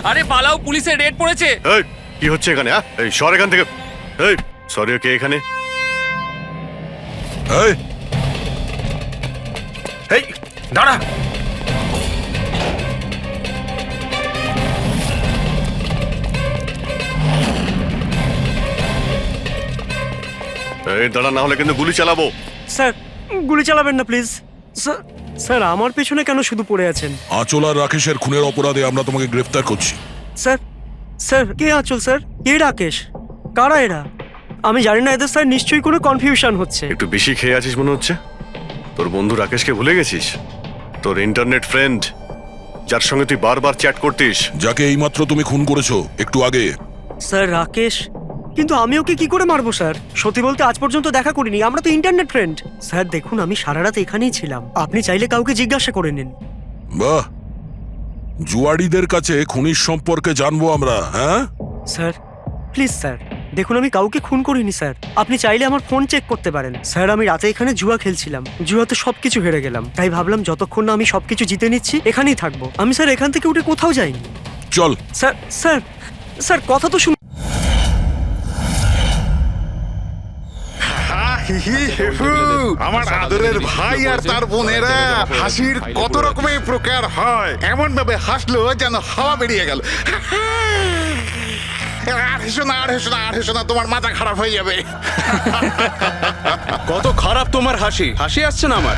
আরে পালাও, পুলিশের রেড পড়েছে। এই কি হচ্ছে এখানে? এই সর এখান থেকে। এই সরি, কে এখানে? এই এই দাঁড়া। এই দাঁড়া, না হলে কিন্তু গুলি চালাবো। স্যার গুলি চালাবেন না প্লিজ। স্যার আমার পেছনে কেন শুধু পড়ে আছেন? আঁচল আর রাকেশের খুনের অপরাধে আমরা তোমাকে গ্রেফতার করছি। স্যার স্যার কে আঁচল স্যার? কে রাকেশ? কারা এরা? আমি জানি না এদের, স্যার নিশ্চয়ই কোনো কনফিউশন হচ্ছে। একটু বেশি খেয়ে আছিস মনে হচ্ছে। তোর বন্ধু রাকেশকে ভুলে গেছিস? তোর ইন্টারনেট ফ্রেন্ড, যার সঙ্গে তুই বারবার চ্যাট করতিস। যাকে এইমাত্র তুমি খুন করেছো একটু আগে। স্যার রাকেশ? কিন্তু আমি ওকে কি করে মারবো স্যার? সত্যি বলতে আজ পর্যন্ত দেখা করিনি, আমরা তো ইন্টারনেট ফ্রেন্ড। স্যার দেখুন, আমি সারা রাত এখানেই ছিলাম, আপনি চাইলে কাউকে জিজ্ঞাসা করে নিন। বাহ, জুয়াড়িদের কাছে খুনির সম্পর্কে জানবো আমরা। হ্যাঁ স্যার প্লিজ স্যার, দেখুন আমি কাউকে খুন করিনি স্যার, আপনি চাইলে আমার ফোন চেক করতে পারেন। স্যার আমি রাতে এখানে জুয়া খেলছিলাম, জুয়াতে সবকিছু হেরে গেলাম, তাই ভাবলাম যতক্ষণ না আমি সবকিছু জিতে নিচ্ছি এখানেই থাকবো। আমি স্যার এখান থেকে উঠে কোথাও যাইনি। চল। স্যার স্যার স্যার কথা তো শুনুন। আমার আদরের ভাই আর তার বোনেরা, হাসির কত রকমের প্রকার হয়। এমন ভাবে হাসলো যেন হাওয়া বেরিয়ে গেল। আর হেসো না, আর হেসো না, আর হেসো না, তোমার মাথা খারাপ হয়ে যাবে। কত খারাপ তোমার হাসি। হাসি আসছে না আমার।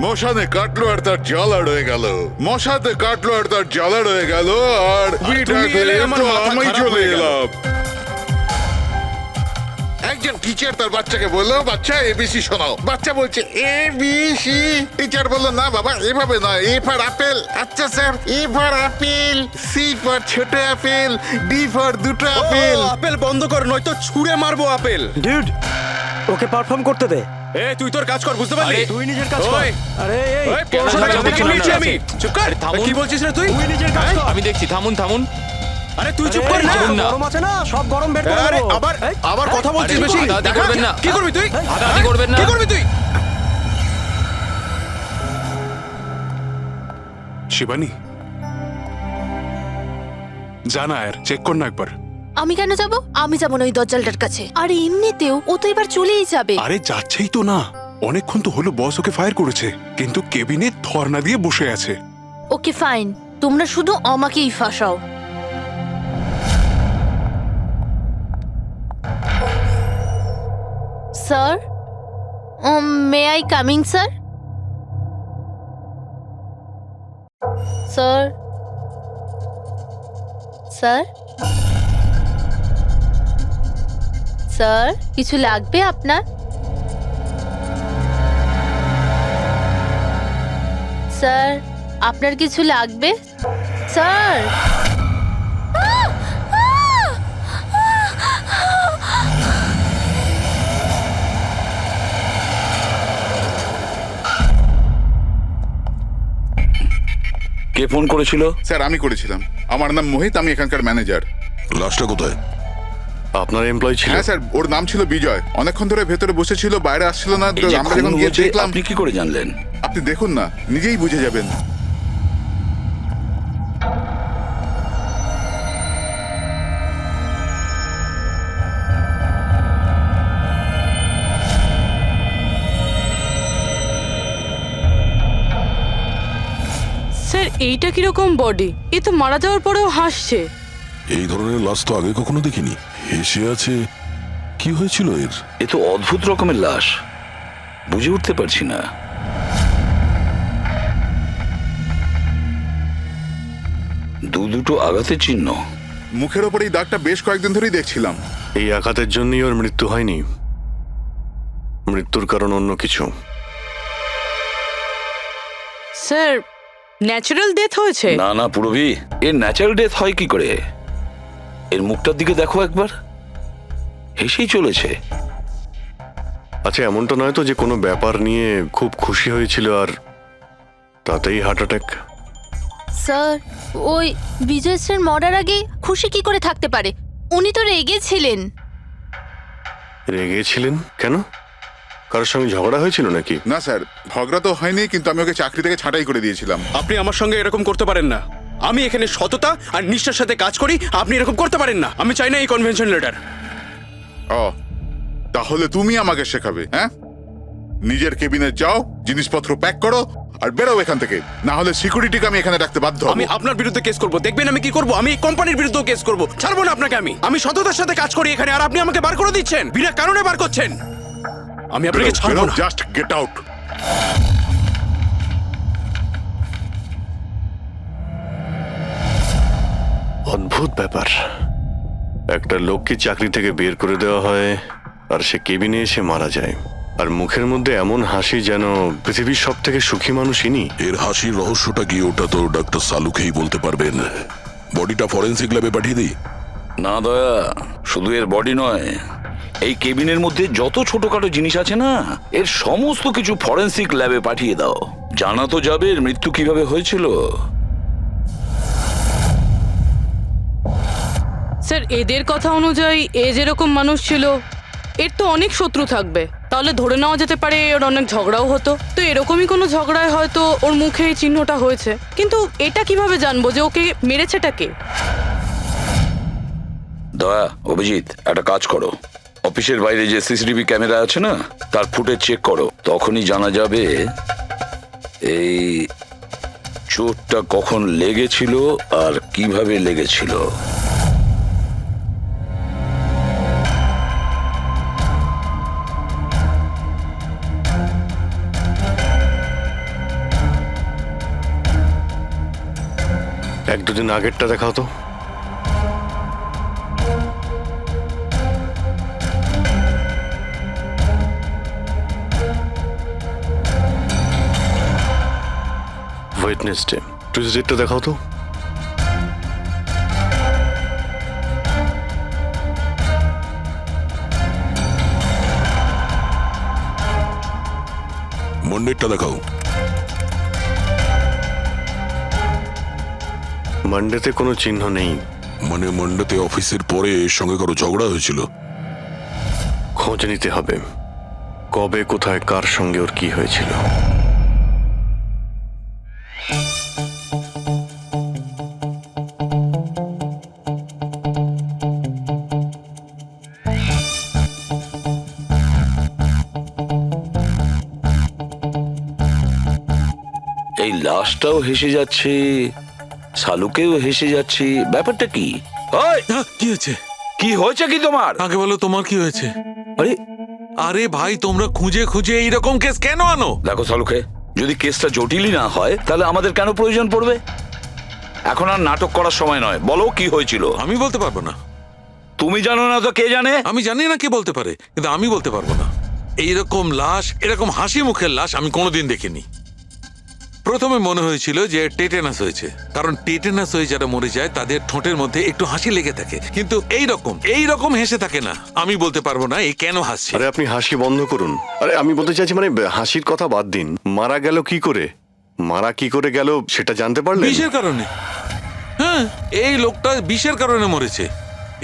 মশানে কাটলো আর তার জ্বালা রয়ে গেল, মশাতে কাটলো আর তার জ্বালা রয়ে গেল, আর তুমি এলে আমার মাথা আমি খারাপ চলে হয়ে গেল। এলাম। একজন টিচার তার বাচ্চাকে বললো, বাচ্চা এবিসি শোনাও। বাচ্চা বলছে এবিসি। টিচার বললো, না বাবা এভাবে নয়, এ ফর আপেল। আচ্ছা sir, A for apple, C for ছোট আপেল, ডি ফর দুটো আপেল। আপেল বন্ধ কর, নয়তো ছুঁড়ে মারবো আপেল। ডিউড, ওকে পারফর্ম করতে দে। এ তুই তোর কাজ কর, বুঝতে পারলি? তুই নিজের কাজ কর। ওই, আরে এই ওই, পড়াশোনাটা কেন দেখে কেন নিয়েছি কেন আমি। চুপ কর। আরে থামুন। কি বলছিস রে তুই? তুই নিজের কাজ কর। আমি দেখছি, থামুন থামুন। আরে তুই চুপ আরে, কর না। থামুন না। গরম আছে না, সব গরম বের করে আরে দেবো। আবার এই, আবার কথা বলছিস আরে, বেশি। হাতাহাতি করবেন না। কি করবি তুই? হাতাহাতি করবেন না। কি করবি তুই? শিবানী, জানা আর চেক কর না একবার। আমি কেন যাব? আমি যাব না ওই দজ্জালটার কাছে। আর এমনিতেও ও তো এবার চলেই যাবে। আরে যাচ্ছেই তো না, অনেকক্ষণ তো হলো বস ওকে ফায়ার করেছে, কিন্তু কেবিনে ধর্ণা দিয়ে বসে আছে। ওকে ফাইন, তোমরা শুধু আমাকেই ফাঁসাও। Sir, may I coming sir? Sir sir sir, কিছু লাগবে আপনার? স্যার, আপনার কিছু লাগবে? স্যার, কে ফোন করেছিল? স্যার আমি করেছিলাম, আমার নাম মোহিত, আমি এখানকার ম্যানেজার। লাশটা কোথায়? আপনার এমপ্লয়ি ছিল? হ্যাঁ স্যার, ওর নাম ছিল বিজয়। অনেকক্ষণ ধরে ভেতরে বসেছিল, বাইরে আসছিল না। এই যে আমরা খুন যখন গিয়ে হয়েছে, দেখলাম। আপনি কি করে জানলেন? আপনি দেখুন না, নিজেই বুঝে যাবেন। স্যার এইটা কিরকম বডি? এ তো মারা যাওয়ার পরেও হাসছে। এই ধরনের লাশ তো আগে কখনো দেখিনি। হেসে আছে, কি হয়েছিল এর? এ তো অদ্ভুত রকমের লাশ, বুঝে উঠতে পারছি না। দুটো আঘাতের চিহ্ন। মুখের ওপর এই দাগটা বেশ কয়েকদিন ধরেই দেখছিলাম। এই আঘাতের জন্যই ওর মৃত্যু হয়নি, মৃত্যুর কারণ অন্য কিছু। স্যার, ন্যাচারাল ডেথ হয়েছে? না না পুরবি, এর ন্যাচারাল ডেথ হয় কি করে? এর মুখটার দিকে দেখো একবার, হেসেই চলেছে। আচ্ছা, এমনটা নয় তো যে কোনো ব্যাপার নিয়ে খুব খুশি হয়েছিল আর তাতেই হার্ট অ্যাটাক? স্যার, ওই বিজয় স্যার মরার আগে খুশি কি করে থাকতে পারে? উনি তো রেগেছিলেন। রেগেছিলেন কেন? কারোর সঙ্গে ঝগড়া হয়েছিল নাকি? না স্যার, ঝগড়া তো হয়নি, কিন্তু আমি ওকে চাকরি থেকে ছাঁটাই করে দিয়েছিলাম। আপনি আমার সঙ্গে এরকম করতে পারেন না। আমি এখানে সততা আর নিষ্ঠার সাথে কাজ করি, আপনি এরকম করতে পারেন না। আমি চাই না এই কনভেনশন লেটার। ও তাহলে তুমি আমাকে শেখাবে? হ্যাঁ, নিজের কেবিনে যাও, জিনিসপত্র প্যাক করো আর বেরো এখান থেকে, না হলে সিকিউরিটিকে আমি এখানে রাখতে বাধ্য হব। আমি আপনার বিরুদ্ধে কেস করব, দেখবেন আমি কি করব। আমি এই কোম্পানির বিরুদ্ধে কেস করব, ছাড়বো না আপনাকে। আমি সততার সাথে কাজ করি এখানে, আর আপনি আমাকে বার করে দিচ্ছেন, বিনা কারণে বার করছেন। আমি আপনাকে ছাড়বো না। Just get out. অদ্ভুত ব্যাপার, একটা লোককে চাকরি থেকে বের করে দেওয়া হয় আর সে কেবিনে এসে মারা যায়, আর মুখের মধ্যে এমন হাসি যেন পৃথিবীর সব থেকে সুখী মানুষ ইনি। এর হাসির রহস্যটা কি ওটা তো ডাক্তার সালুকেই বলতে পারবেন। বডিটা ফরেন্সিক ল্যাবে পাঠিয়ে দিই? না দয়া, শুধু এর বডি নয়, এই কেবিনের মধ্যে যত ছোটখাটো জিনিস আছে না, এর সমস্ত কিছু ফরেন্সিক ল্যাবে পাঠিয়ে দাও। জানা তো যাবে এর মৃত্যু কিভাবে হয়েছিল। স্যার এদের কথা অনুযায়ী এ যেরকম মানুষ ছিল, এর তো অনেক শত্রু থাকবে। তাহলে ধরে নেওয়া যেতে পারে ওর অনেক ঝগড়াও হতো। তো এরকমই কোনো ঝগড়ায় হয়তো ওর মুখে এই চিহ্নটা হয়েছে। কিন্তু এটা কিভাবে জানবো যে ওকে মেরেছেটা কে? দয়া, অভিজিৎ, একটা কাজ করো, অফিসের বাইরে যে সিসিটিভি ক্যামেরা আছে না, তার ফুটেজ চেক করো। তখনই জানা যাবে এই চোটটা কখন লেগেছিল আর কিভাবে লেগেছিল। এক দুদিন আগেরটা দেখাও তো। ওয়েডনেসডে, টুইসডেটা দেখাও তো। মন্ডেরটা দেখাও। মানডেতে কোনো চিহ্ন নেই। মানে মন্ডেতে অফিসের পরে এর সঙ্গে কারো ঝগড়া হয়েছিল? খোঁজ নিতে হবে, কবে কোথায় কার সঙ্গে ওর কি হয়েছিল। এই লাশটাও হেসে যাচ্ছে, শালুকেও হেসে যাচ্ছে, ব্যাপারটা কি? ওই, কি হয়েছে? কি হয়েছে কি তোমার? আগে বলো তোমার কি হয়েছে? আরে আরে ভাই, তোমরা খুঁজে খুঁজে এইরকম কেস কেন আনো? দেখো শালুকে, যদি কেসটা জটিলই না হয় তাহলে আমাদের কেন প্রয়োজন পড়বে? এখন আর নাটক করার সময় নয়, বলো কি হয়েছিল। আমি বলতে পারবো না। তুমি জানো না তো কে জানে? আমি জানি না কে বলতে পারে, কিন্তু আমি বলতে পারবো না। এইরকম লাশ, এরকম হাসি মুখের লাশ আমি কোনোদিন দেখিনি। প্রথমে মনে হয়েছিল যে টেটেনাস হয়েছে, কারণ টেটেনাস হয়ে যারা মরে যায় তাদের ঠোঁটের মধ্যে একটু হাসি লেগে থাকে, কিন্তু এইরকম হেসে থাকে না। আমি বলতে পারবো না এই কেন হাসছে। আরে আপনি হাসি বন্ধ করুন। আরে আমি বলতে চাইছি, মানে হাসির কথা বাদ দিন, মারা গেল কি করে, মারা কি করে গেল সেটা জানতে পারলেন? বিষের কারণে। হ্যাঁ, এই লোকটা বিষের কারণে মরেছে।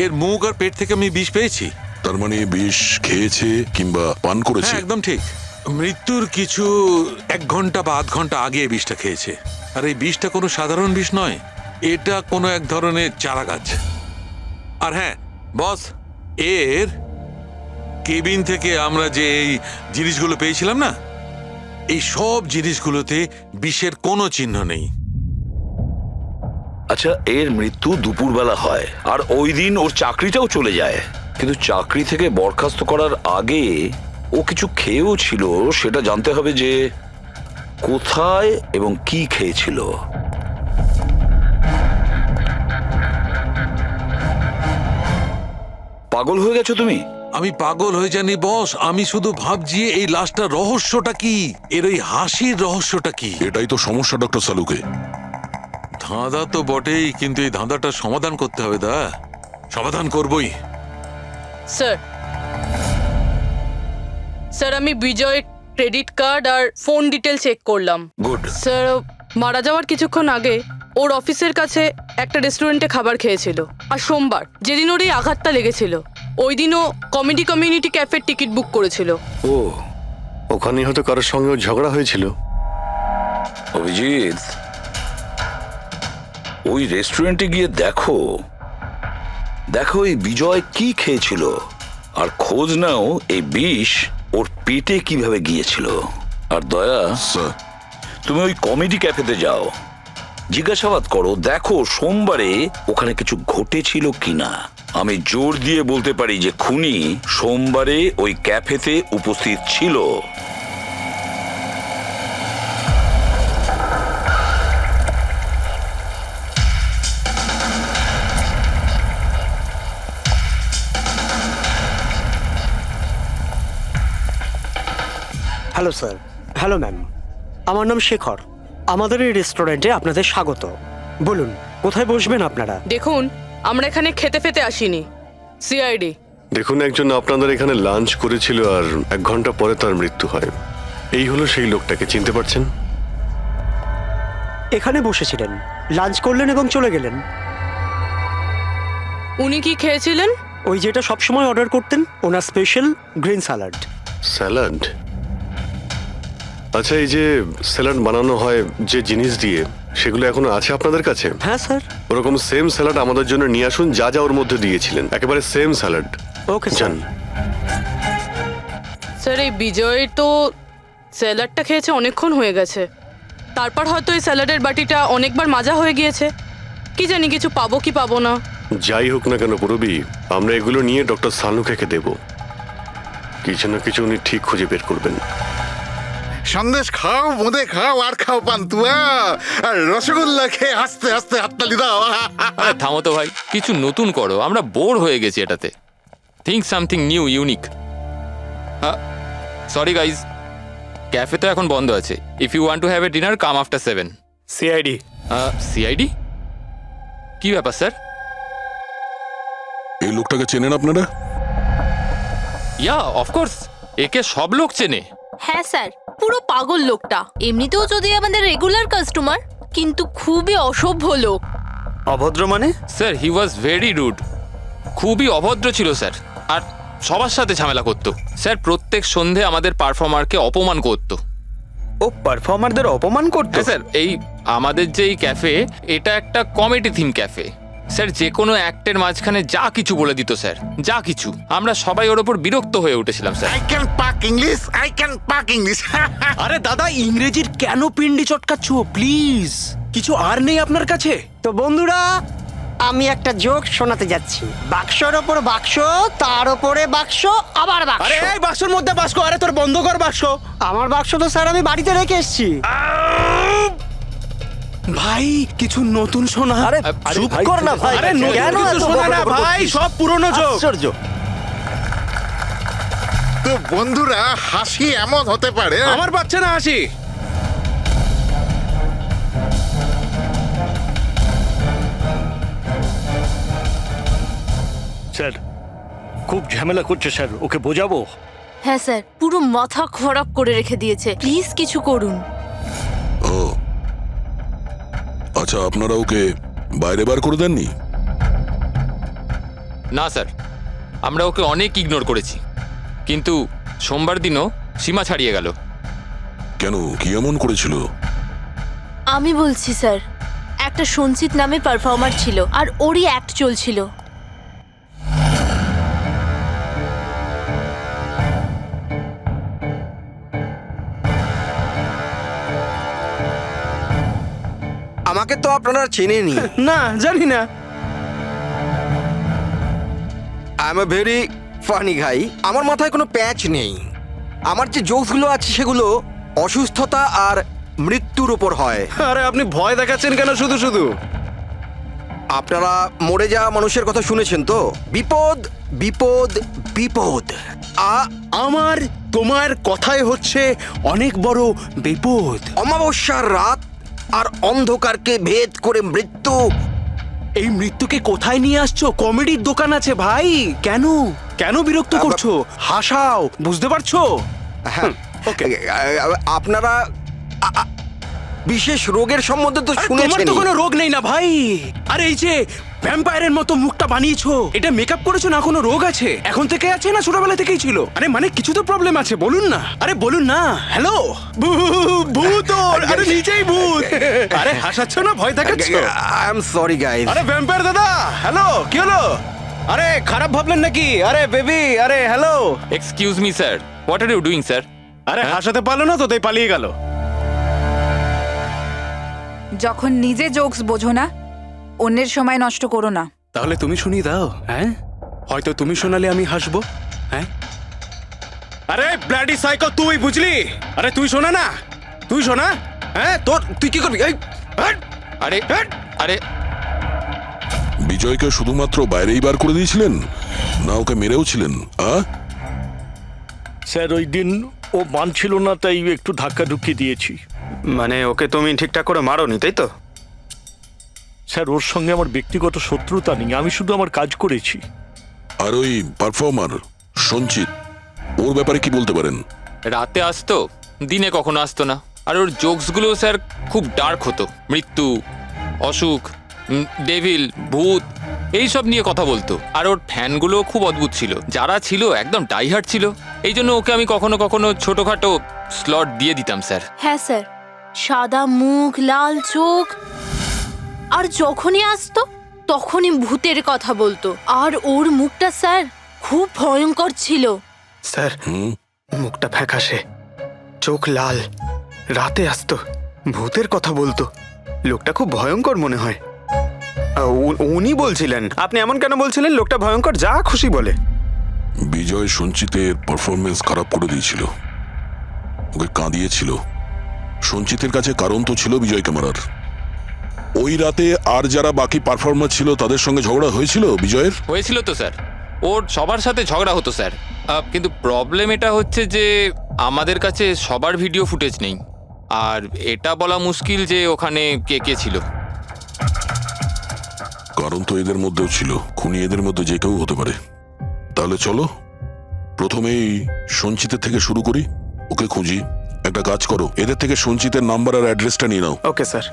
এর মুখ আর পেট থেকে আমি বিষ পেয়েছি। তার মানে বিষ খেয়েছে কিংবা পান করেছে? হ্যাঁ, একদম ঠিক। মৃত্যুর কিছু 1 ঘন্টা বা আধ ঘন্টা আগে এই বিষটা খেয়েছে। আর এই বিষটা কোনো সাধারণ বিষ নয়, এটা কোনো এক ধরনের চারা গাছ। আর হ্যাঁ বস, এর কেবিন থেকে আমরা যে এই জিনিসগুলো পেয়েছিলাম না, এই সব জিনিসগুলোতে বিষের কোনো চিহ্ন নেই। আচ্ছা, এর মৃত্যু দুপুরবেলা হয় আর ওই দিন ওর চাকরিটাও চলে যায়, কিন্তু চাকরি থেকে বরখাস্ত করার আগে ও কিছু খেয়েও ছিল। সেটা জানতে হবে যে কোথায় এবং কি খেয়েছিল। পাগল হয়ে গেছো তুমি? আমি পাগল হয়ে জানি বস, আমি শুধু ভাবছি এই লাশটার রহস্যটা কি, এর ওই হাসির রহস্যটা কি। এটাই তো সমস্যা ডক্টর সালুকে। ধাঁধা তো বটেই, কিন্তু এই ধাঁধাটার সমাধান করতে হবে। সমাধান করবই। স্যার, স্যার আমি বিজয়ের ক্রেডিট কার্ড আর ফোন ডিটেল চেক করলাম। গুড। স্যার, মারা যাওয়ার কিছুক্ষণ আগে ওর অফিসের কাছে একটা রেস্টুরেন্টে খাবার খেয়েছিল। আর সোমবার, যেদিন ওর এই আঘাতটা লেগেছিল, ওই দিনও কমেডি কমিউনিটি ক্যাফের টিকিট বুক করেছিল। ও, ওখানে হয়তো কারোর সঙ্গে ঝগড়া হয়েছিল। অভিজিৎ, ওই রেস্টুরেন্টে গিয়ে দেখো দেখো এই বিজয় কি খেয়েছিল, আর খোঁজ নাও এই বিষ ওর পেটে কিভাবে গিয়েছিল। আর দয়া, স্যার তুমি ওই কমেডি ক্যাফেতে যাও, জিজ্ঞাসাবাদ করো, দেখো সোমবারে ওখানে কিছু ঘটেছিল কিনা। আমি জোর দিয়ে বলতে পারি যে খুনি সোমবারে ওই ক্যাফেতে উপস্থিত ছিল। Hello sir. হ্যালো ম্যাম, আমার নাম শেখর। আমাদের এই রেস্টুরেন্টে আপনাদের স্বাগত। বলুন কোথায় বসবেন আপনারা? দেখুন, আমরা এখানে খেতে ফেতে আসিনি, সিআইডি। দেখুন, একজন আপনাদের এখানে লাঞ্চ করেছিল আর 1 ঘন্টা পরে তার মৃত্যু হয়। এই হলো সেই লোকটাকে, চিনতে পারছেন? এখানে বসেছিলেন, লাঞ্চ করলেন এবং চলে গেলেন। উনি কি খেয়েছিলেন? ওই যেটা সবসময় অর্ডার করতেন, ওনার স্পেশাল গ্রিন স্যালাড। স্যালাড? আচ্ছা, এই যে স্যালাড বানানো হয় যে জিনিস দিয়ে, সেগুলো এখনো আছে আপনাদের কাছে? হ্যাঁ স্যার। ওরকম সেম স্যালাড আমাদের জন্য নিয়ে আসুন, যা যা ওর মধ্যে দিয়েছিলেন, একেবারে সেম স্যালাড। Okay sir. জান। স্যার, এই বিজয় তো স্যালাডটা খেয়েছে অনেকক্ষণ হয়ে গেছে, তারপর হয়তো এই স্যালাডের বাটিটা অনেকবার মাজা হয়ে গিয়েছে। কি জানি কিছু পাবো কি পাবো না। যাই হোক না কেন পুরবি, আমরা এগুলো নিয়ে ডক্টর সানুকে দেব। কিছু না কিছু উনি ঠিক খুঁজে বের করবেন। সন্দেশ খাও, বোঁদে খাও, আর খাও পান্তুয়া, আর রসগোল্লা খেয়ে হাসতে হাসতে হাততালি দাও। আরে থামো তো ভাই, কিছু নতুন করো, আমরা বোর হয়ে গেছি এটাতে। Think something new, unique. Sorry guys, cafe তো এখন বন্ধ আছে। If you want to have a dinner, come after 7। CID. CID? কি ব্যাপার স্যার? এই লোকটাকে চেনেন আপনারা? ইয়া, অফকোর্স, একে সব লোক চেনে। হ্যাঁ স্যার, পুরো পাগল লোকটা। এমনিতেও যদি আমাদের রেগুলার কাস্টমার, কিন্তু খুবই অসভ্য লোক। অভদ্র মানে? Sir, he was very rude. খুবই অভদ্র ছিল স্যার, আর সবার সাথে ঝামেলা করতো। স্যার, প্রত্যেক সন্ধে আমাদের পারফর্মারকে অপমান করতো। ও পারফর্মারদের অপমান করতো? স্যার, এই আমাদের যে এই ক্যাফে, এটা একটা কমেডি থিম ক্যাফে। স্যার, যে কোনো অ্যাক্টের মাঝখানে যা কিছু বলে দিত স্যার, যা কিছু। আমরা সবাই ওর ওপর বিরক্ত হয়ে উঠেছিলাম স্যার। আই ক্যান পাক ইংলিশ, আই ক্যান পাক ইংলিশ। আরে দাদা, ইংরেজির কেন পিন্ডি চটকাচ্ছ? প্লিজ, কিছু আর নেই আপনার কাছে? তো বন্ধুরা, আমি একটা জোক শোনাতে যাচ্ছি। বাক্সর ওপর বাক্স, তার ওপরে বাক্স, আবার বাক্স। আরে এই বাক্সের মধ্যে বাক্স, আরে তোর বন্ধ কর বাক্স। আমার বাক্স তো স্যার আমি বাড়িতে রেখে এসেছি। ভাই, কিছু নতুন শোনা। আরে চুপ কর না ভাই। আরে নতুন কেন কিছু এত শোনা না বকবক ভাই, করছিস? সব পুরনো জোক। আশ্চর্য। তো বন্ধুরা, হাসি এমন হতে পারে। আমার বাচ্চা না হাসি। স্যার, খুব ঝামেলা করছে স্যার, ওকে বোঝাবো? হ্যাঁ স্যার, পুরো মাথা খারাপ করে রেখে দিয়েছে। প্লিজ কিছু করুন। ও আচ্ছা, আপনারা ওকে বাইরে বার করে দেননি? না স্যার, আমরা ওকে অনেক ইগনোর করেছি, কিন্তু সোমবার দিনও সীমা ছাড়িয়ে গেল। কেন, কি এমন করেছিল? আমি বলছি স্যার, একটা সঞ্চিত নামে পারফর্মার ছিল, আর ওরই অ্যাক্ট চলছিল। আমাকে তো আপনারা চেনেনি। না, জানি না। I am a very funny guy. আমার মাথায় কোনো প্যাচ নেই। আমার যে জোকসগুলো আছে সেগুলো অসুস্থতা আর মৃত্যুর উপর হয়। আরে আপনি ভয় দেখাচ্ছেন কেন শুধু শুধু? আপনারা মরে যাওয়া মানুষের কথা শুনেছেন তো? বিপদ বিপদ বিপদ। আমার তোমার কথাই হচ্ছে অনেক বড় বিপদ। অমাবস্যার রাত আর অন্ধকারকে ভেদ করে মৃত্যু। এই মৃত্যুকে কোথায় নিয়ে আসছো? কমেডির দোকান আছে ভাই। কেন কেন বিরক্ত করছো? হাসাও, বুঝতে পারছো? হ্যাঁ, ওকে। আপনারা বিশেষ রোগের সম্বন্ধে তো তোমার শুনেছেন। তো কোনো রোগ নেই না ভাই। আর এই যে ভ্যাম্পায়ারের মতো মুখটা বানিয়েছো, এটা মেকআপ করেছো না কোনো রোগ আছে? এখন থেকে আছে না ছোটবেলা থেকেই ছিল? আরে মানে কিছু তো প্রবলেম আছে, বলুন না। আরে বলুন না। হ্যালো, ভূত! আরে নিজেই ভূত। আরে হাসাচ্ছ না, ভয় দেখাচ্ছ? I am sorry guys. আরে ভ্যাম্পায়ার দাদা, হ্যালো, কি হলো? আরে খারাপ ভাবলেন নাকি? আরে বেবি, আরে hello. Excuse me sir, what are you doing sir? আরে হাসাতে পারলো না তো তাই পালিয়ে গেল। যখন নিজে জোকস বোঝো না, অন্যের সময় নষ্ট করো না। তাহলে তুমি শুনিয়ে দাও। হ্যাঁ, হয়তো তুমি শোনালে আমি হাসবো। হ্যাঁ, আরে ব্লাডি সাইকো, তুই বুঝলি? আরে তুই শোনা না, তুই শোনা। হ্যাঁ, তুই কি করবি? আরে আরে বিজয়কে শুধুমাত্র বাইরেই বার করে দিয়েছিলেন, না ওকে মেরেও ছিলেন? স্যার ওই দিন ও মানছিল না, তাই একটু ধাক্কা ঢুকিয়ে দিয়েছি। মানে ওকে তুমি ঠিকঠাক করে মারোনি, তাই তো? স্যার ওর সঙ্গে আমার ব্যক্তিগত শত্রুতা নেই, আমি শুধু আমার কাজ করেছি। আর ওই পারফর্মার সঞ্চিত, ওর ব্যাপারে কি বলতে পারেন? রাতে আসতো, দিনে কখনো আসতো না। আর ওর জোকসগুলো স্যার খুব ডার্ক হতো। মৃত্যু, অসুখ, ডেভিল, ভূত এইসব নিয়ে কথা বলতো। আর ওর ফ্যানগুলো খুব অদ্ভুত ছিল, যারা ছিল একদম ডাইহার্ট ছিল। এই জন্য ওকে আমি কখনো কখনো ছোটখাটো স্লট দিয়ে দিতাম স্যার। হ্যাঁ স্যার, সাদা মুখ, লাল চোখ, আর যখনই আসতো তখনই ভূতের কথা বলতো। আর ওর মুখটা স্যার খুব ভয়ঙ্কর ছিল। স্যার, মুখটা ফ্যাকাশে, চোখ লাল, রাতে আসতো, ভূতের কথা বলতো। লোকটা খুব ভয়ঙ্কর মনে হয়। উনি বলছিলেন, আপনি এমন কেন বলছিলেন? লোকটা ভয়ঙ্কর, যা খুশি বলে। বিজয় সঞ্চিতের পারফরমেন্স খারাপ করে দিয়েছিল, ওকে কাঁদিয়েছিল। সঞ্চিতের কাছে কারণ তো ছিল বিজয়কে মারার। ওই রাতে আর যারা বাকি পারফর্মার ছিল তাদের সঙ্গে ঝগড়া হয়েছিল বিজয়ের? হয়েছিল তো স্যার, ওর সবার সাথে ঝগড়া হতো স্যার। কিন্তু প্রবলেম এটা হচ্ছে যে আমাদের কাছে সবার ভিডিও ফুটেজ নেই। আর এটা বলা মুশকিল যে ওখানে কে কে ছিল। কারণ তো এদের মধ্যেও ছিল, খুনি এদের মধ্যে যে কেউ হতে পারে। তাহলে চলো প্রথমেই সঞ্চিতের থেকে শুরু করি, ওকে খুঁজি। একটা কাজ করো, এদের থেকে সঞ্চিতের নাম্বার আর অ্যাড্রেসটা নিয়ে নাও। Okay sir.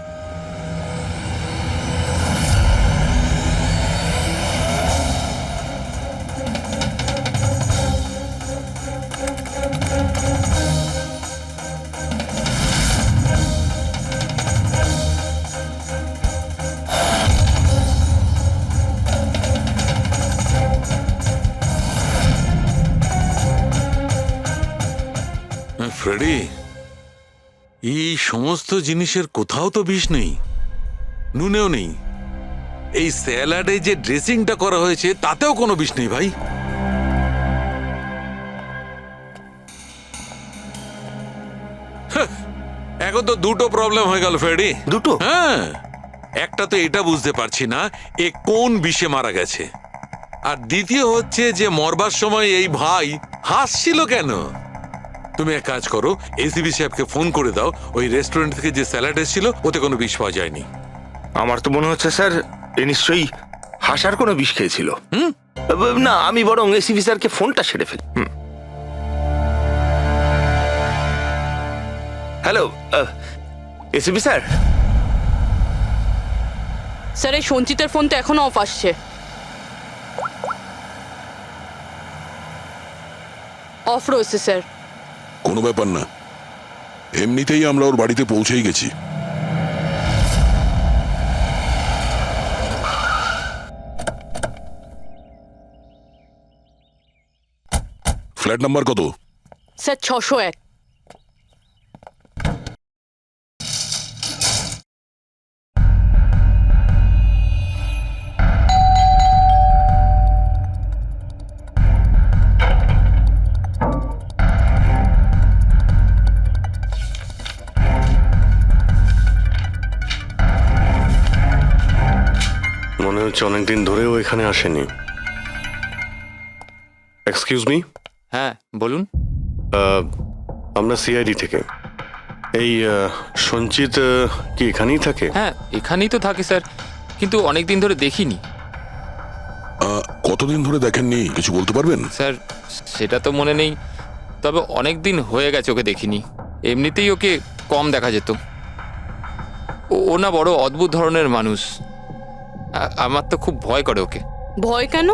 ফ্রেডি, এই সমস্ত জিনিসের কোথাও তো বিষ নেই, নুনেও নেই। এই স্যালাডে যে ড্রেসিংটা করা হয়েছে তাতেও কোনো বিষ নেই ভাই। এখন তো দুটো প্রবলেম হয়ে গেল ফ্রেডি। দুটো? হ্যাঁ, একটা তো এটা বুঝতে পারছি না এ কোন বিষে মারা গেছে, আর দ্বিতীয় হচ্ছে যে মরবার সময় এই ভাই হাসছিল কেন। তুমি এক কাজ করো, এসিবি সাহেবকে ফোন করে দাও, ওই রেস্টুরেন্ট থেকে যে স্যালাড এসেছিল ওতে কোনো বিষ পাওয়া যায়নি। আমার তো মনে হচ্ছে স্যার এ নিশ্চয়ই হাসার কোনো বিষ খেয়েছিল। না, আমি বরং এসিবি স্যারকে ফোনটা ছেড়ে ফেলি। Hello ACB sir. স্যার এই সঞ্চিতের ফোন তো এখনো অফ আসছে। অফ রয়েছে স্যার। কোনো ব্যাপার না, এমনিতেই আমরা ওর বাড়িতে পৌঁছেই গেছি। ফ্ল্যাট নাম্বার কত? স্যার 601। মনে হচ্ছে অনেকদিন ধরেও এখানে আসেনি। Excuse me. হ্যাঁ বলুন। আমরা সিআইডি থেকে। এই সঞ্চিত কি এখানেই থাকে? হ্যাঁ এখানেই তো থাকে স্যার, কিন্তু অনেক দিন ধরে দেখিনি। কতদিন ধরে দেখেননি কিছু বলতে পারবেন? স্যার সেটা তো মনে নেই, তবে অনেক দিন হয়ে গেছে ওকে দেখিনি। এমনিতেই ওকে কম দেখা যেত। ও না বড় অদ্ভুত ধরনের মানুষ। আমার তো খুব ভয় করে ওকে। ভয় কেন?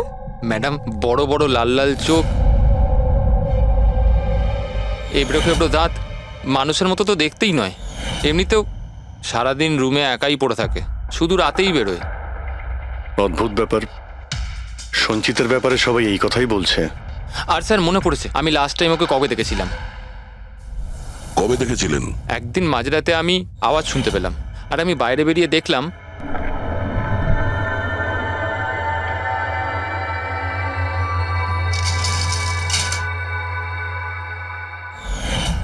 ম্যাডাম, বড় বড় লাল লাল চোখ, এবড়ো খেবড়ো দাঁত, মানুষের মতো তো দেখতেই নয়। এমনিতেও সারাদিন রুমে একাই পড়ে থাকে, শুধু রাতেই বেরোয়। অদ্ভুত ব্যাপার, সঞ্চিতের ব্যাপারে সবাই এই কথাই বলছে। আর স্যার মনে পড়েছে, আমি লাস্ট টাইম ওকে কবে দেখেছিলাম। কবে দেখেছিলেন? একদিন মাঝরাতে আমি আওয়াজ শুনতে পেলাম, আর আমি বাইরে বেরিয়ে দেখলাম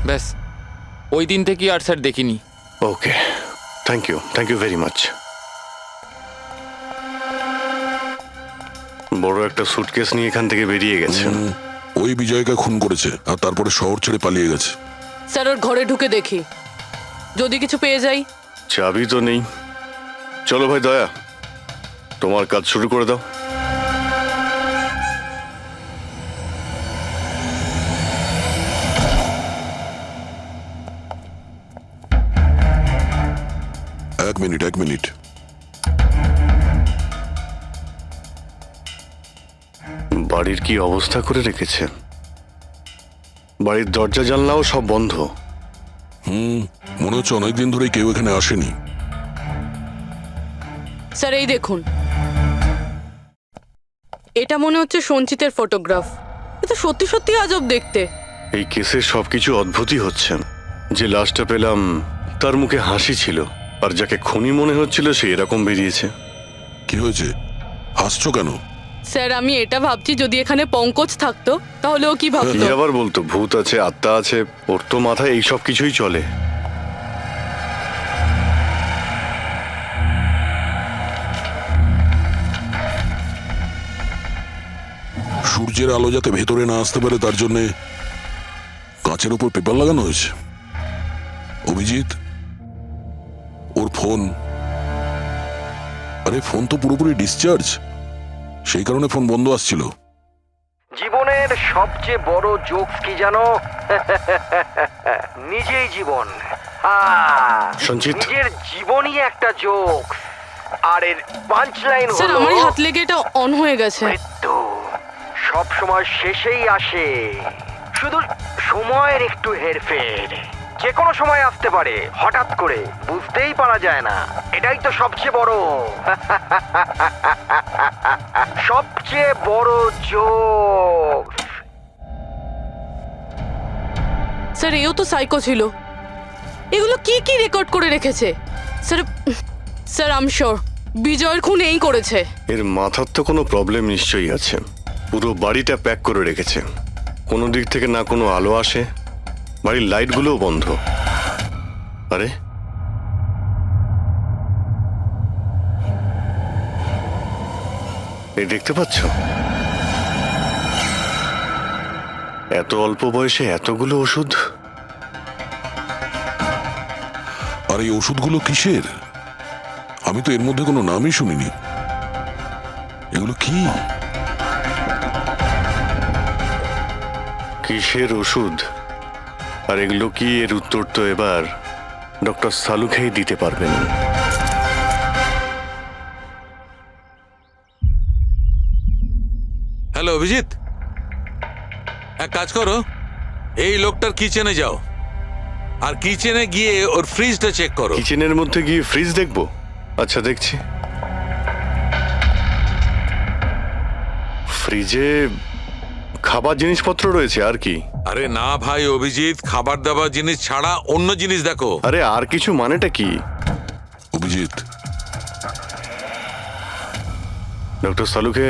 ব্যাস, ওই দিন থেকে আর স্যার দেখিনি। ওকে, থ্যাংক ইউ ভেরি মাচ। বড় একটা সুটকেস নিয়ে এখান থেকে বেরিয়ে গেছে। ওই বিজয়কে খুন করেছে আর তারপরে শহর ছেড়ে পালিয়ে গেছে। স্যার ওর ঘরে ঢুকে দেখি, যদি কিছু পেয়ে যাই। চাবি তো নেই। চলো ভাই দয়া, তোমার কাজ শুরু করে দাও। এক মিনিট। বাড়ির কি অবস্থা করে রেখেছে, বাড়ির দরজা জানলাও সব বন্ধ। মনে হচ্ছে অনেকদিন ধরে কেউ এখানে আসেনি। স্যার এই দেখুন, এটা মনে হচ্ছে সঞ্চিতের ফটোগ্রাফ। এটা সত্যি সত্যি আজব দেখতে। এই কেসে সবকিছু অদ্ভুতই হচ্ছে। যে লাশটা পেলাম তার মুখে হাসি ছিল, আর যাকে খুনি মনে হচ্ছিল সে এরকম বেরিয়েছে। কি হয়েছে, হাসছো কেন? স্যার আমি এটা ভাবছি, যদি এখানে পঙ্কজ থাকতো তাহলে ও কি কি ভাবতো। আবার বলতো, ভূত আছে, আত্মা আছে, ওর তো মাথায় এই সব কিছুই চলে। সূর্যের আলো যাতে ভেতরে না আসতে পারে তার জন্য কাঁচের উপর পেপার লাগানো হয়েছে। অভিজিৎ, ওর ফোন, আরে ফোন তো পুরোপুরি ডিসচার্জ, সেই কারণে ফোন বন্ধ আসছিল। জীবনের সবচেয়ে বড় জোকস কি জানো? নিজেই জীবন। সঞ্চিত, নিজের জীবনই একটা জোক। আর এর পাঞ্চ লাইন স্যার হলো, আমারই হাত লেগে এটা অন হয়ে গেছে। মৃত্যু সব সময় শেষেই আসে, শুধু সময়ের একটু হেরফের। যে কোনো সময় আসতে পারে, হঠাৎ করে, বুঝতেই পারা যায় না। এটাই তো সবচেয়ে বড় সবচেয়ে বড় জোক। স্যার এও তো সাইকো ছিল। এগুলো কি কি রেকর্ড করে রেখেছে? স্যার আই এম শিওর বিজয়ের খুন এই করেছে। এর মাথার তো কোনো প্রবলেম নিশ্চয়ই আছে। পুরো বাড়িটা প্যাক করে রেখেছে, কোনো দিক থেকে না কোনো আলো আসে, বাড়ির লাইটগুলোও বন্ধ। আরে এই দেখতে পাচ্ছ, এত অল্প বয়সে এতগুলো ওষুধ। আর এই ওষুধগুলো কিসের? আমি তো এর মধ্যে কোনো নামই শুনিনি। এগুলো কি? কিসের ওষুধ আর এগুলো কি, এর উত্তর তো এবার ডক্টর সালুখেই দিতে পারবেন। হ্যালো অভিজিৎ, এক কাজ করো, এই লোকটার কিচেনে যাও আর কিচেনে গিয়ে ওর ফ্রিজটা চেক করো। কিচেনের মধ্যে গিয়ে ফ্রিজ দেখবো? আচ্ছা দেখছি। ফ্রিজে খাবার জিনিসপত্র রয়েছে, আর কি? আরে না ভাই অভিজিৎ, খাবার দাবার জিনিস ছাড়া অন্য জিনিস দেখো। আরে আর কিছু মানেটা কি? অভিজিৎ, ডক্টর সালুকে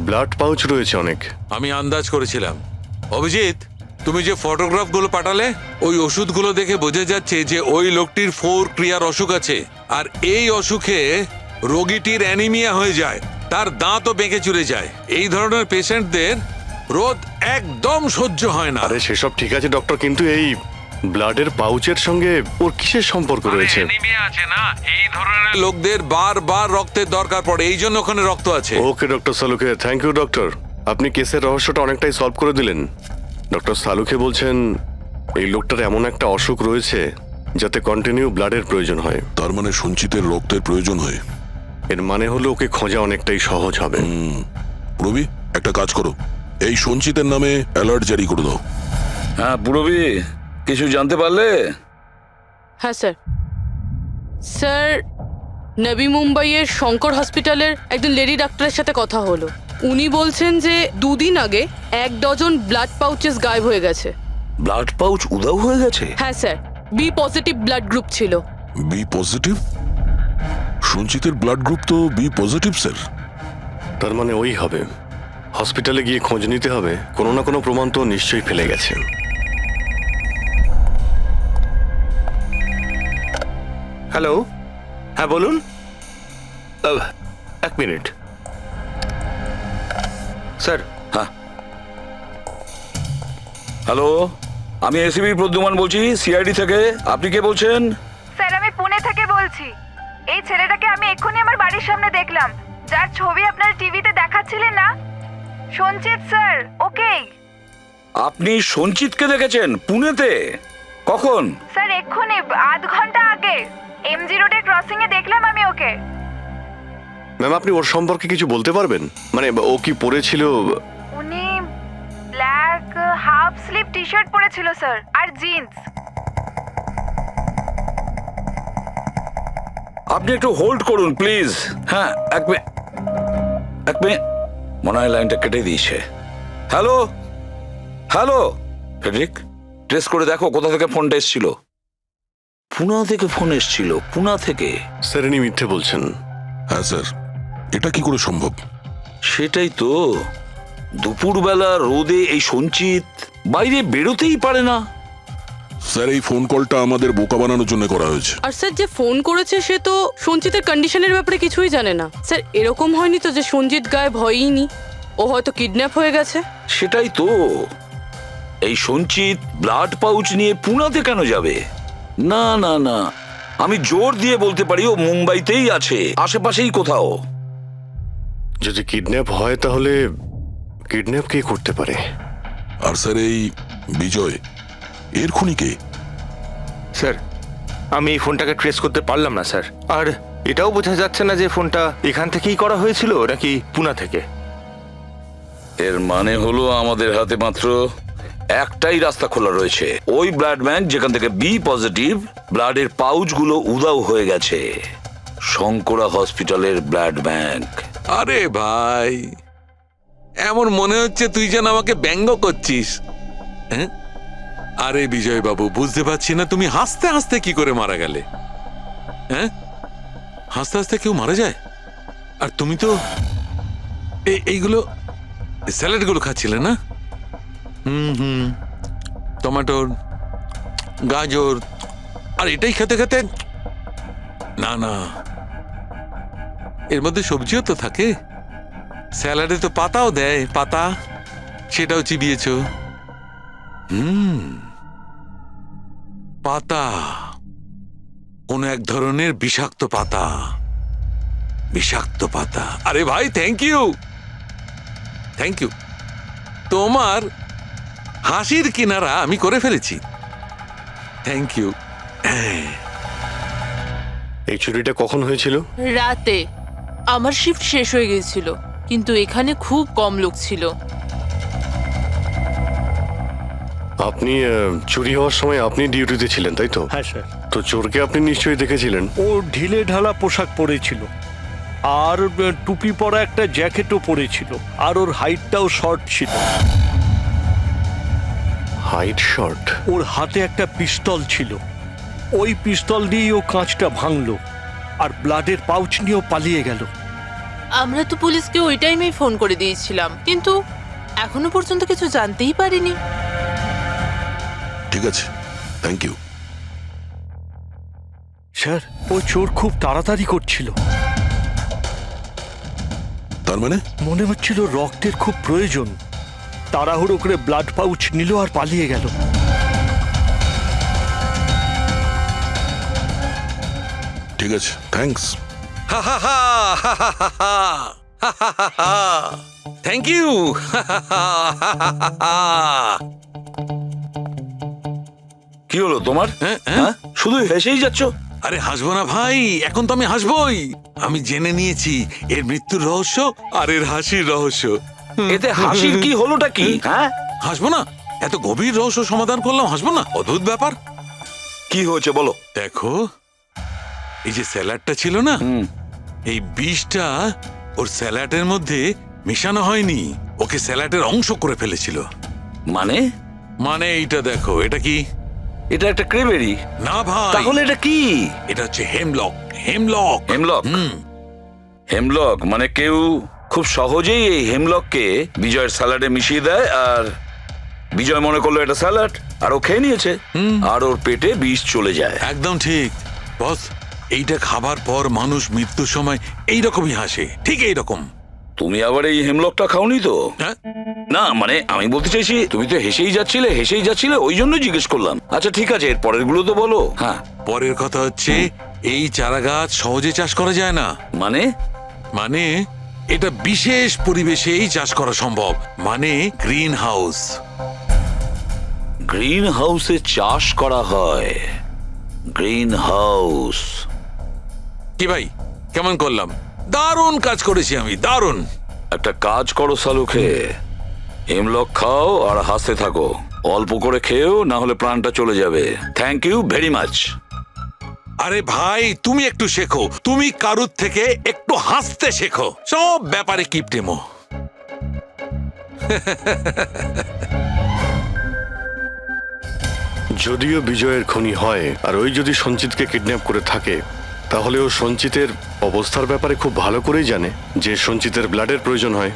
ব্লাড পাউচ রয়েছে অনেক। আমি আন্দাজ করেছিলাম। অভিজিৎ, তুমি যে ফটোগ্রাফগুলো পাঠালে, ওই ওষুধগুলো দেখে বোঝা যাচ্ছে যে ওই লোকটির 4 ক্রিয়ার অসুখ আছে, আর এই অসুখে রোগীটির অ্যানিমিয়া হয়ে যায়, তার দাঁতও বেঁকে চলে যায়। এই ধরনের পেশেন্টদের রোদ একদম সহ্য হয় না। আরে সেসব ঠিক আছে ডক্টর, কিন্তু এই ব্লাডের পাউচের সঙ্গে ওর কিসের সম্পর্ক রয়েছে? অ্যানিমিয়া আছে না, এই ধরনের লোকদের বারবার রক্তের দরকার পড়ে, এই জন্য ওখানে রক্ত আছে। ওকে ডক্টর সালুকে, থ্যাংক ইউ ডক্টর, আপনি কেসের রহস্যটা অনেকটাই সলভ করে দিলেন। ডক্টর সালুকে বলছেন এই লোকটার এমন একটা অসুখ রয়েছে যাতে কন্টিনিউ ব্লাডের প্রয়োজন হয়। তার মানে সঞ্চিতের রক্তের প্রয়োজন হয়। এর মানে হলো ওকে খোঁজা অনেকটাই সহজ হবে। রবি, একটা কাজ করো, এই সঞ্চিতের নামে অ্যালার্ট জারি করে দাও। হ্যাঁ পুরবি, কিছু জানতে পারলে? হ্যাঁ স্যার। স্যার, নবী মুম্বাইয়ের শঙ্কর হসপিটালের একজন লেডি ডাক্তারের সাথে কথা হলো। উনি বলছেন যে 2 দিন আগে 1 ডজন ব্লাড পাউচেস গায়েব হয়ে গেছে। ব্লাড পাউচ উধাও হয়ে গেছে? হ্যাঁ sir, B positive blood group ছিল। B positive? সঞ্চিতের ব্লাড গ্রুপ তো বি পজিটিভ স্যার। তার মানে ওই হবে। হসপিটালে গিয়ে খোঁজ নিতে হবে, কোনো না কোনো প্রমাণ তো নিশ্চয়ই ফেলে গেছে। হ্যালো, হ্যাঁ বলুন। 1 মিনিট স্যার। হ্যাঁ হ্যালো, আমি এসিবি প্রদ্যুমান বলছি, সিআইডি থেকে। আপনি কে বলছেন? স্যার, আমি পুনে থেকে বলছি। এই ছেলেটাকে আমি এক্ষুনি আমার বাড়ির সামনে দেখলাম, যার ছবি আপনার টিভিতে দেখাচ্ছিলেন না, সঞ্চিত স্যার। ওকেই। আপনি সঞ্চিতকে দেখেছেন পুনেতে? কখন? স্যার এক্ষুনি 1/2 ঘন্টা আগে এমজি রোডের ক্রসিং এ দেখলাম আমি ওকে। ম্যাম, আপনি ওর সম্পর্কে কিছু বলতে পারবেন? মানে ও কি পরেছিল? উনি black half sleeve T shirt পরেছিল স্যার, আর জিন্স। আপনি একটু হোল্ড করুন প্লিজ। হ্যাঁ, এক মিনিট, মনে হয় লাইনটা কেটে দিয়েছে। হ্যালো হ্যালো ফ্রেডরিক, ট্রেস করে দেখো কোথা থেকে ফোনটা এসেছিল। পুনা থেকে ফোন এসেছিল, পুনা থেকে। স্যার, ইনি মিথ্যে বলছেন। হ্যাঁ স্যার, এটা কি করে সম্ভব? সেটাই তো, দুপুরবেলা রোদে এই সঞ্চিত বাইরে বেরোতেই পারে না। স্যার, এই ফোন কলটা আমাদের বোকা বানানোর জন্য করা হয়েছে। আর স্যার, যে ফোন করেছে সে তো সঞ্জিতের কন্ডিশনের ব্যাপারে কিছুই জানে না। স্যার, এরকম হয়নি তো যে সঞ্জিত গায়েব হয়ইনি, ও হয়তো কিডন্যাপ হয়ে গেছে। সেটাই তো, এই সঞ্চিত ব্লাড পাউচ নিয়ে পুনাতে কেন যাবে? না না না, আমি জোর দিয়ে বলতে পারি ও মুম্বাইতেই আছে, আশেপাশেই কোথাও। যদি কিডন্যাপ হয় তাহলে কিডন্যাপ কে করতে পারে? আর স্যার, এই বিজয়, এর খুনি কে? স্যার, আমি এই ফোনটাকে ট্রেস করতে পারলাম না স্যার। আর এটাও বোঝা যাচ্ছে না যে ফোনটা এখান থেকেই করা হয়েছিল নাকি পুনা থেকে। এর মানে হলো আমাদের হাতে মাত্র একটাই রাস্তা খোলা রয়েছে, ওই ব্লাড ব্যাংক যেখান থেকে বি পজিটিভ ব্লাডের পাউচগুলো উধাও হয়ে গেছে, শঙ্করা হসপিটালের ব্লাড ব্যাংক। আরে ভাই, এমন মনে হচ্ছে তুই যেন আমাকে ব্যঙ্গ করছিস। হ্যাঁ? আরে বিজয় বাবু, বুঝতে পারছি না তুমি হাসতে হাসতে কি করে মারা গেলে। হ্যাঁ, হাসতে হাসতে কেউ মারা যায়? আর তুমি তো এইগুলো স্যালাডগুলো খাচ্ছিলে না? টমেটোর, গাজর, আর এটাই খেতে খেতে। না না, এর মধ্যে সবজিও তো থাকে, স্যালাডে তো পাতাও দেয়, পাতা, সেটাও চিবিয়েছ। পাতা, কোন এক ধরনের বিষাক্ত পাতা, বিষাক্ত পাতা। আরে ভাই, থ্যাংক ইউ, থ্যাংক ইউ। তোমার হাসির কিনারা আমি করে ফেলেছি, থ্যাংক ইউ। এই চুরিটা কখন হয়েছিল? রাতে। আমার শিফট শেষ হয়ে গিয়েছিল, কিন্তু এখানে খুব কম লোক ছিল। আপনি চুরি হওয়ার সময় আপনি ডিউটিতে ছিলেন, তাই তো? হ্যাঁ স্যার। তো চোরকে আপনি নিশ্চয়ই দেখেছিলেন। ও ঢিলে ঢালা পোশাক পরেছিল, আর টুপি পরা একটা জ্যাকেটও পরেছিল, আর ওর হাইটটাও শর্ট ছিল। Height short? ওর হাতে একটা পিস্তল ছিল, ওই পিস্তল দিয়েই ও কাঁচটা ভাঙলো, আর ব্লাডের পাউচ নিয়েও পালিয়ে গেল। আমরা তো পুলিশকে ওই টাইমেই ফোন করে দিয়েছিলাম, কিন্তু এখনো পর্যন্ত কিছু জানতেই পারিনি। ঠিক আছে, থ্যাংক ইউ। স্যার, ও চোর খুব তাড়াতাড়ি করছিল। তার মানে? মনে হচ্ছিল রক্তের খুব প্রয়োজন, তাড়াহুড়ো করে ব্লাড পাউচ নিল আর পালিয়ে গেল। ঠিক আছে, থ্যাঙ্কস। Thank you. কি হলো তোমার? হ্যাঁ? হ্যাঁ, শুধু হেসেই যাচ্ছ। আরে হাসবো না ভাই, এখন তো আমি হাসবোই। আমি জেনে নিয়েছি এর মৃত্যুর রহস্য আর এর হাসির রহস্য। এতে হাসির কি হলোটা কি? হ্যাঁ, হাসবো না? এত গভীর রহস্য সমাধান করলাম, হাসবো না? অদ্ভুত ব্যাপার। কি হয়েছে বলো। দেখো, এই যে স্যালাডটা ছিল না, এই বিষটা ওর স্যালাডের মধ্যে মিশানো হয়নি, ওকে স্যালাডের অংশ করে ফেলেছিল। মানে? মানে এইটা দেখো, এটা কি? এটা একটা ক্রেবেরি। না ভাই। তাহলে এটা কি? এটা হচ্ছে হেমলক। হেমলক। হেমলক? হেমলক মানে কেউ খুব সহজেই এই হেমলককে বিজয়ের স্যালাডে মিশিয়ে দেয়, আর বিজয় মনে করলো এটা স্যালাড, আর ও খেয়ে নিয়েছে, আর ওর পেটে বিষ চলে যায়। একদম ঠিক বস। এইটা খাবার পর মানুষ মৃত্যুর সময় এইরকমই হাসে, ঠিক এইরকম। তুমি আবার এই হেমলকটা খাওনি তো? না মানে আমি বলতে চাইছি, তুমি তো হেসেই যাচ্ছিলে, ওই জন্য জিজ্ঞেস করলাম। আচ্ছা ঠিক আছে, এর পরের গুলো তো বলো। হ্যাঁ, পরের কথা হচ্ছে এই চারা গাছ সহজে চাষ করা যায় না। মানে? মানে এটা বিশেষ পরিবেশেই চাষ করা সম্ভব, মানে গ্রিন হাউস। গ্রিন হাউসে চাষ করা হয়? Green house? কি ভাই, কেমন করলাম? দারুণ কাজ করেছি আমি, দারুণ। একটা কাজ করো সালুকে, হেমলক খাও আর হাসতে থাকো। অল্প করে খেয়েও, না হলে প্রাণটা চলে যাবে। Thank you very much. আরে ভাই, তুমি একটু শেখো, তুমি কারুর থেকে একটু হাসতে শেখো। সব ব্যাপারে কিপটেমো। যদিও বিজয়ের খুনি হয়, আর ওই যদি সঞ্চিতকে কিডন্যাপ করে থাকে, তাহলে ও সঞ্চিতের অবস্থার ব্যাপারে খুব ভালো করেই জানে যে সঞ্চিতের ব্লাডের প্রয়োজন হয়।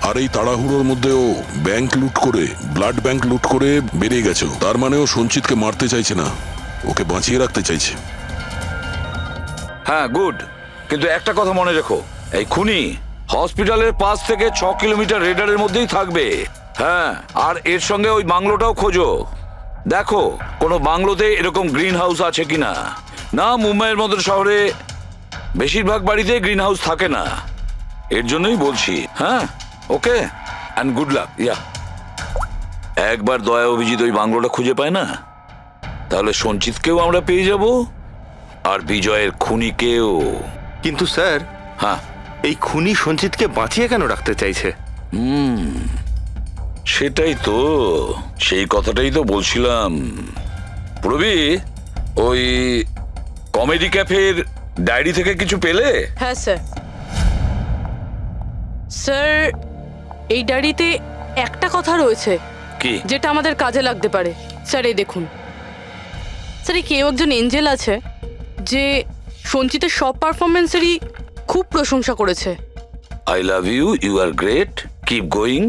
আর এই তাড়াহুড়োর মধ্যে ও ব্যাংক লুট করে, ব্লাড ব্যাংক লুট করে বেরিয়ে গেছে। তার মানে ও সঞ্চিতকে মারতে চাইছে না, ওকে বাঁচিয়ে রাখতে চাইছে। হ্যাঁ, গুড। কিন্তু একটা কথা মনে রেখো, এই খুনি হসপিটালের 5 থেকে 6 কিলোমিটার রেডারের মধ্যেই থাকবে। হ্যাঁ, আর এর সঙ্গে ওই বাংলোটাও খোঁজো। দেখো কোনো বাংলোতে এরকম গ্রিন হাউস আছে কিনা। না, মুম্বাইয়ের মতো শহরে বেশিরভাগ বাড়িতে গ্রিন হাউস থাকে না, এর জন্যই বলছি। হ্যাঁ, ওকে, অ্যান্ড গুড লাক। ইয়া, একবার দয়া অভিজিৎ ওই বাংলোটা খুঁজে পায় না, তাহলে সঞ্চিতকেও আমরা পেয়ে যাব, আর বিজয়ের খুনিকেও। কিন্তু স্যার, হ্যাঁ, এই খুনি সঞ্চিতকে বাঁচিয়ে কেন রাখতে চাইছে? সেটাই তো, সেই কথাটাই তো বলছিলাম। প্রবি, ওই কমেডি ক্যাফের ডায়েরি থেকে কিছু পেলে? হ্যাঁ স্যার। স্যার, এই ডায়েরিতে একটা কথা রয়েছে কি? যেটা আমাদের কাজে লাগতে পারে। স্যার এই দেখুন, স্যার এই কেউ একজন এঞ্জেল আছে যে সঞ্চিতের সব পারফরমেন্সেরই খুব প্রশংসা করেছে। I love you, you are great, keep going,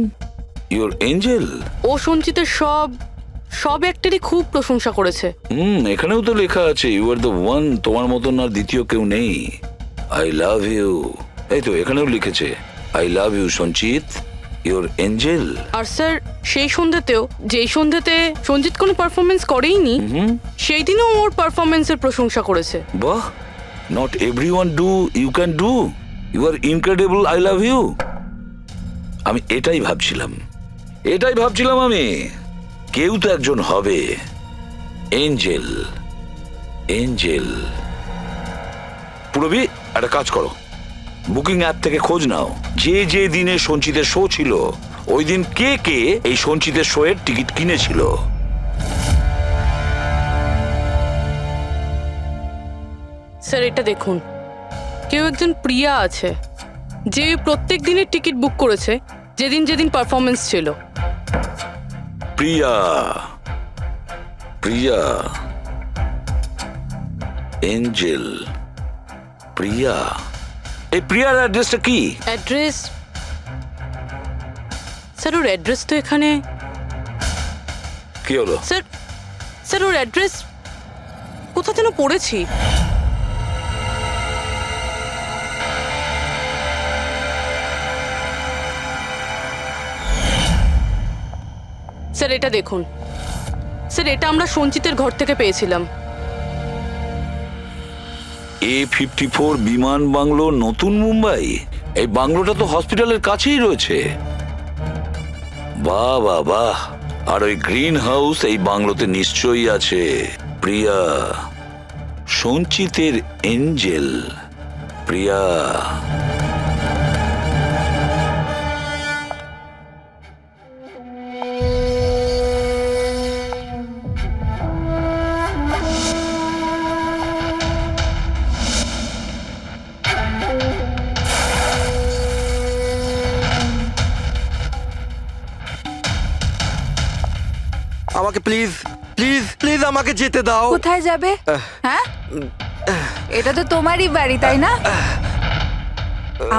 your angel. ও সঞ্চিতের সব অ্যাক্টেরই খুব প্রশংসা করেছে। এখানেও তো লেখা আছে, ইউ আর দ্য ওয়ান, তোমার মতন আর দ্বিতীয় কেউ নেই। আই লাভ ইউ, এই তো এখানেও লিখেছে, আই লাভ ইউ সঞ্চিত, ইউর এঞ্জেল। আর স্যার সেই সন্ধ্যাতেও, যেই সন্ধ্যাতে সঞ্জিত কোনো পারফরমেন্স করেইনি, সেই দিনও ওর পারফরমেন্সের প্রশংসা করেছে। বাহ, not everyone do, you can do, you are incredible, I love you. আমি এটাই ভাবছিলাম আমি, কেউ তো একজন হবে এঞ্জেল। এঞ্জেল। পুরবি, একটা কাজ করো, বুকিং অ্যাপ থেকে খোঁজ নাও, যে দিনে সঞ্চিতের শো ছিল, ওই দিন কে কে এই সঞ্চিতের শো এর টিকিট কিনেছিল। স্যার এটা দেখুন, কেউ একজন প্রিয়া আছে যে প্রত্যেক দিনের টিকিট বুক করেছে যেদিন যেদিন পারফরমেন্স ছিল। প্রিয়া, প্রিয়া, এঞ্জেল, প্রিয়া। এই প্রিয়ার অ্যাড্রেসটা কি? অ্যাড্রেস? স্যার ওর অ্যাড্রেস তো এখানে। কি হলো? স্যার ওর অ্যাড্রেস কোথা যেন পড়েছি। স্যার এটা দেখুন, স্যার এটা আমরা সঞ্চিতের ঘর থেকে পেয়েছিলাম। A54 বিমান বাংলো, নতুন মুম্বাই। এই বাংলোটা তো হসপিটালের কাছেই রয়েছে। বাহ বাহ বাহ। আর ওই গ্রিন হাউস এই বাংলোতে নিশ্চয়ই আছে। প্রিয়া, সঞ্চিতের এঞ্জেল প্রিয়া। আমাকে প্লিজ প্লিজ প্লিজ আমাকে যেতে দাও। কোথায় যাবে? হ্যাঁ, এটা তো তোমারই বাড়ি তাই না?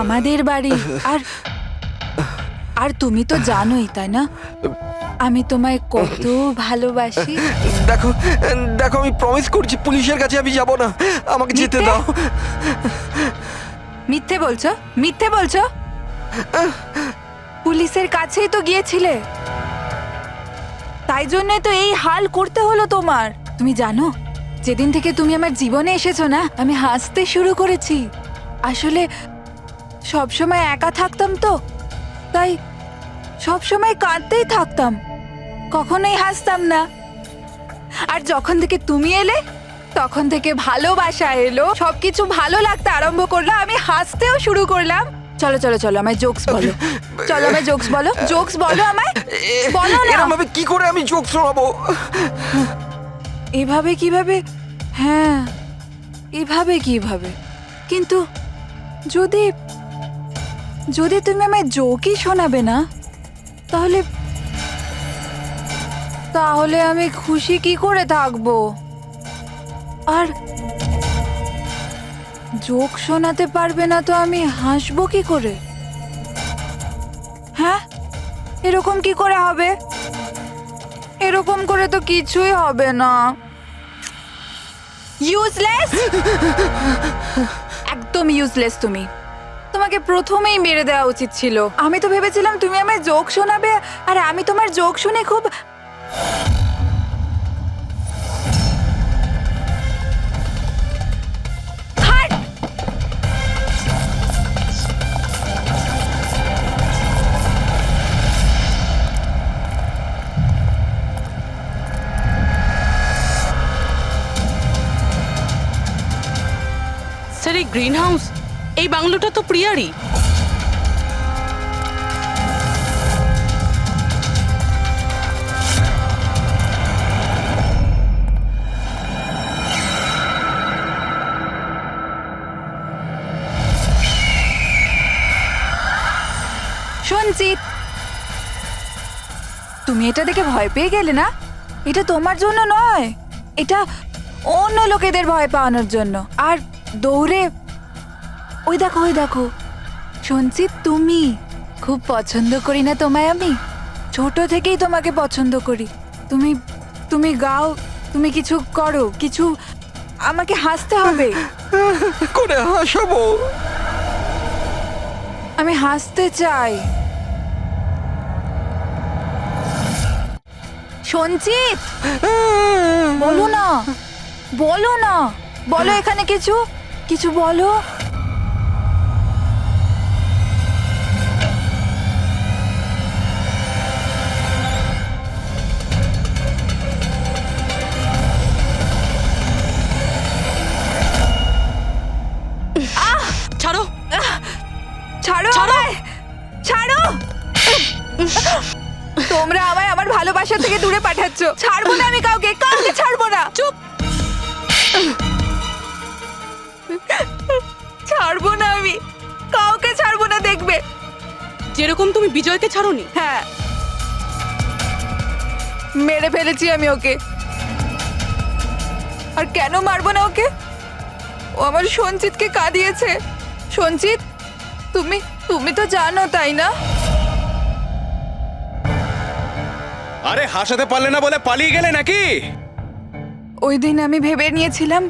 আমাদের বাড়ি। আর আর তুমি তো জানোই তাই না আমি তোমায় কত ভালোবাসি। দেখো দেখো আমি প্রমিস করছি পুলিশের কাছে আমি যাব না, আমাকে যেতে দাও। মিথ্যে বলছো, মিথ্যে বলছো। পুলিশের কাছেই তো গিয়েছিলে, তাই জন্য তো এই হাল করতে হলো তোমার। তুমি জানো যেদিন থেকে তুমি আমার জীবনে এসেছো না আমি হাসতে শুরু করেছি। আসলে সব সময় একা থাকতাম তো, তাই সব সময় কাঁদতেই থাকতাম, কখনোই হাসতাম না। আর যখন থেকে তুমি এলে তখন থেকে ভালোবাসা এলো, সবকিছু ভালো লাগতে আরম্ভ করলো, আমি হাসতেও শুরু করলাম। চলো চলো চলো আমায় জোকস বলো, চলো আমায় জোকস বলো, জোকস বলো আমায়, বলো না। এরকম ভাবে কি করে আমি জোক শোনাবো? এভাবে কিভাবে? হ্যাঁ এভাবে কিভাবে? কিন্তু যদি যদি তুমি আমায় জোকই শোনাবে না তাহলে তাহলে আমি খুশি কি করে থাকবো? আর জোক শোনাতে পারবে না তো আমি হাসবো কি করে? হ্যাঁ এরকম কি করে হবে? এরকম করে তো কিছুই হবে না। ইউজলেস, একদম ইউজলেস তুমি। তোমাকে প্রথমেই মেরে দেওয়া উচিত ছিল। আমি তো ভেবেছিলাম তুমি আমায় জোক শোনাবে, আর আমি তোমার জোক শুনে খুব স্যার এই গ্রিন হাউস, এই বাংলোটা তো প্রিয়ারই। সঞ্চিত, তুমি এটা দেখে ভয় পেয়ে গেলে না? এটা তোমার জন্য নয়, এটা অন্য লোকেদের ভয় পাওয়ানোর জন্য। আর দৌড়ে ওই দেখো, ওই দেখো সঞ্চিত, তুমি খুব পছন্দ করি না তোমায় আমি? ছোট থেকেই তোমাকে পছন্দ করি। তুমি তুমি গাও, তুমি কিছু করো, কিছু আমাকে হাসতে হবে। করে হাসাবো? আমি হাসতে চাই। সঞ্চিত বলো না, বলো না, বলো এখানে কিছু কিছু বলো। ছাড়ো, ছাড়ো আমায়, ছাড়ো। তোমরা আমায় আমার ভালোবাসা থেকে দূরে পাঠাচ্ছ। ছাড়বো না আমি কাউকে, কাউকে ছাড়বো না। চুপ। ছাড়বো না আমি কাউকে, ছাড়বো না, দেখবে। যেরকম তুমি বিজয়কে ছাড়োনি। হ্যাঁ মেরে ফেলেছি আমি ওকে। আর কেন মারবো না ওকে? ও আমার সঞ্চিতকে কাঁদিয়েছে। সঞ্চিত, তুমি তুমি তো জানো তাই না? আরে হাসাতে পারলে না বলে পালিয়ে গেলে নাকি? ওই দিন আমি ভেবে নিয়েছিলাম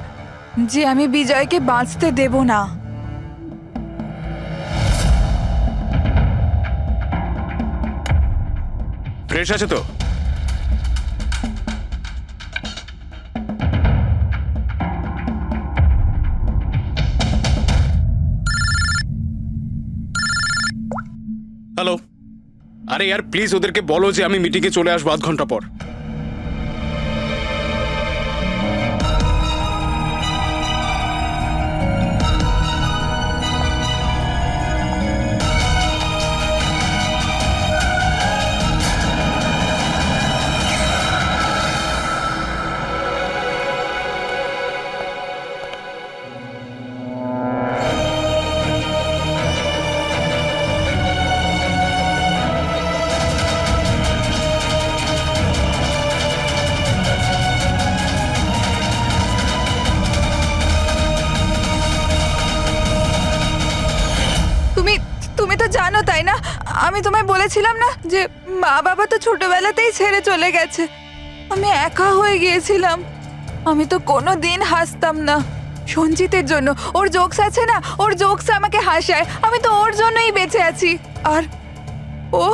যে আমি বিজয়কে বাঁচতে দেব না। ফ্রেশ আছে তো? হ্যালো, আরে यार প্লিজ ওদেরকে বলো যে আমি মিটিংয়ে চলে আসবো আধ ঘন্টা পর। জানো তাই না, আমি তোমায় বলেছিলাম না যে মা বাবা তো ছোটবেলাতেই ছেড়ে চলে গেছে। আমি একা হয়ে গিয়েছিলাম। আমি তো কোনো দিন হাসতাম না সঞ্জিতের জন্য। ওর জোকস আছে না, ওর জোকস আমাকে হাসায়। আমি তো ওর জন্যই বেঁচে আছি। আর ও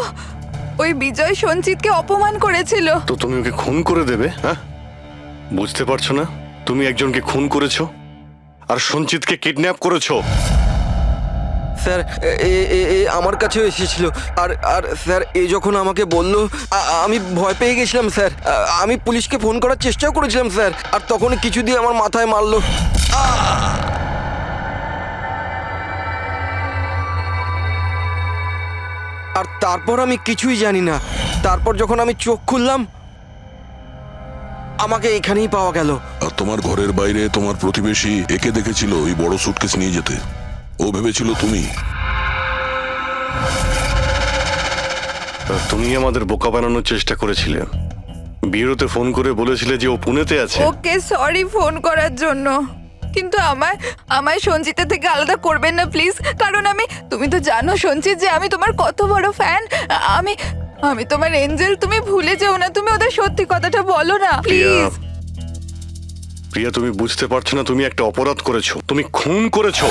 ওই বিজয় সঞ্জিতকে অপমান করেছিল। তো তুমি ওকে খুন করে দেবে? হ্যাঁ, বুঝতে পারছো না? তুমি একজনকে খুন করেছো আর সঞ্চিতকে কিডন্যাপ করেছো। স্যার আমার কাছেও এসেছিল। আর আর স্যার যখন আমাকে বলল আমি ভয় পেয়ে গেছিলাম স্যার। আমি পুলিশকে ফোন করার চেষ্টাও করেছিলাম স্যার। আর তখন কিছু দিয়ে আমার মাথায় মারলো। আর তারপর আমি কিছুই জানি না। তারপর যখন আমি চোখ খুললাম আমাকে এখানেই পাওয়া গেল। আর তোমার ঘরের বাইরে তোমার প্রতিবেশী একে দেখেছিল ওই বড় সুটকেস নিয়ে যেতে। ও ভেবেছিল তুমি। তুমি আমাদের বোকা বানানোর চেষ্টা করেছিলে। বিয়েতে ফোন করে বলেছিলে যে ও পুনেতে আছে। ওকে সরি ফোন করার জন্য, কিন্তু আমায় সঞ্জিতা থেকে আলাদা করবেন না প্লিজ। কারণ তুমি তো জানো সঞ্জিত যে আমি তোমার কত বড় ফ্যান। আমি তোমার এঞ্জেল। তুমি ভুলে যেও না। তুমি ওদের সত্যি কথাটা বলো না প্লিজ। প্রিয়া, তুমি বুঝতে পারছো না তুমি একটা অপরাধ করেছো। তুমি খুন করেছো।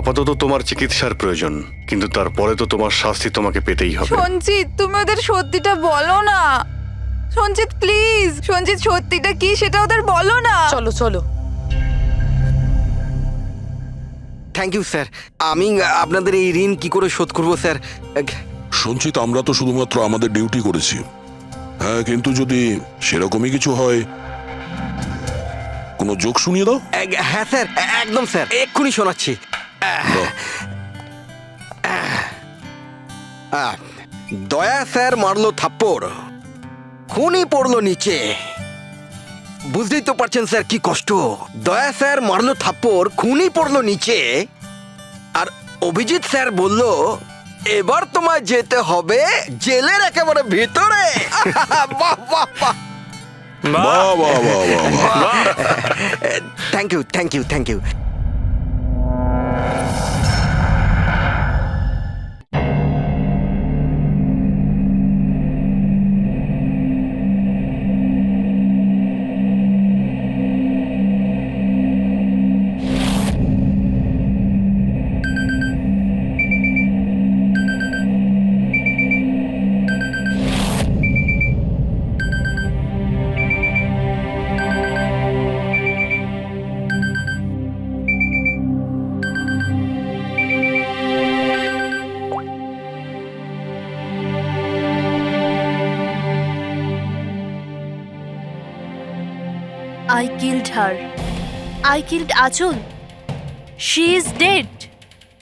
আপাতত তোমার চিকিৎসার প্রয়োজন, কিন্তু তারপরে তো তোমার শাস্তি তোমাকে পেতেই হবে। সঞ্জিত, তুমি ওদের সত্যিটা বলো না। সঞ্জিত প্লিজ, সঞ্জিত সত্যিটা কি সেটা ওদের বলো না। চলো চলো। Thank you sir. আমি আপনাদের এই ঋণ কি করে শোধ করবো স্যার? সঞ্চিত, আমরা তো শুধুমাত্র আমাদের ডিউটি করেছি। হ্যাঁ, কিন্তু যদি সেরকমই কিছু হয় কোনো জোক শুনিয়ে দাও। হ্যাঁ স্যার, একদম স্যার, এক্ষুনি শোনাচ্ছি। দয়া স্যার মারলো থাপ্পড়, খুনি পড়লো নিচে। বুঝতেই তো পারছেন স্যার কি কষ্ট। দয়া স্যার মারলো থাপ্পড়, খুনি পড়লো নিচে। আর অভিজিৎ স্যার বলল এবার তোমায় যেতে হবে জেলের একেবারে ভিতরে। বাহ বাহ বাহ। বাহ বাহ বাহ বাহ। Thank you thank you thank you. I killed her. I killed Achul. She is dead.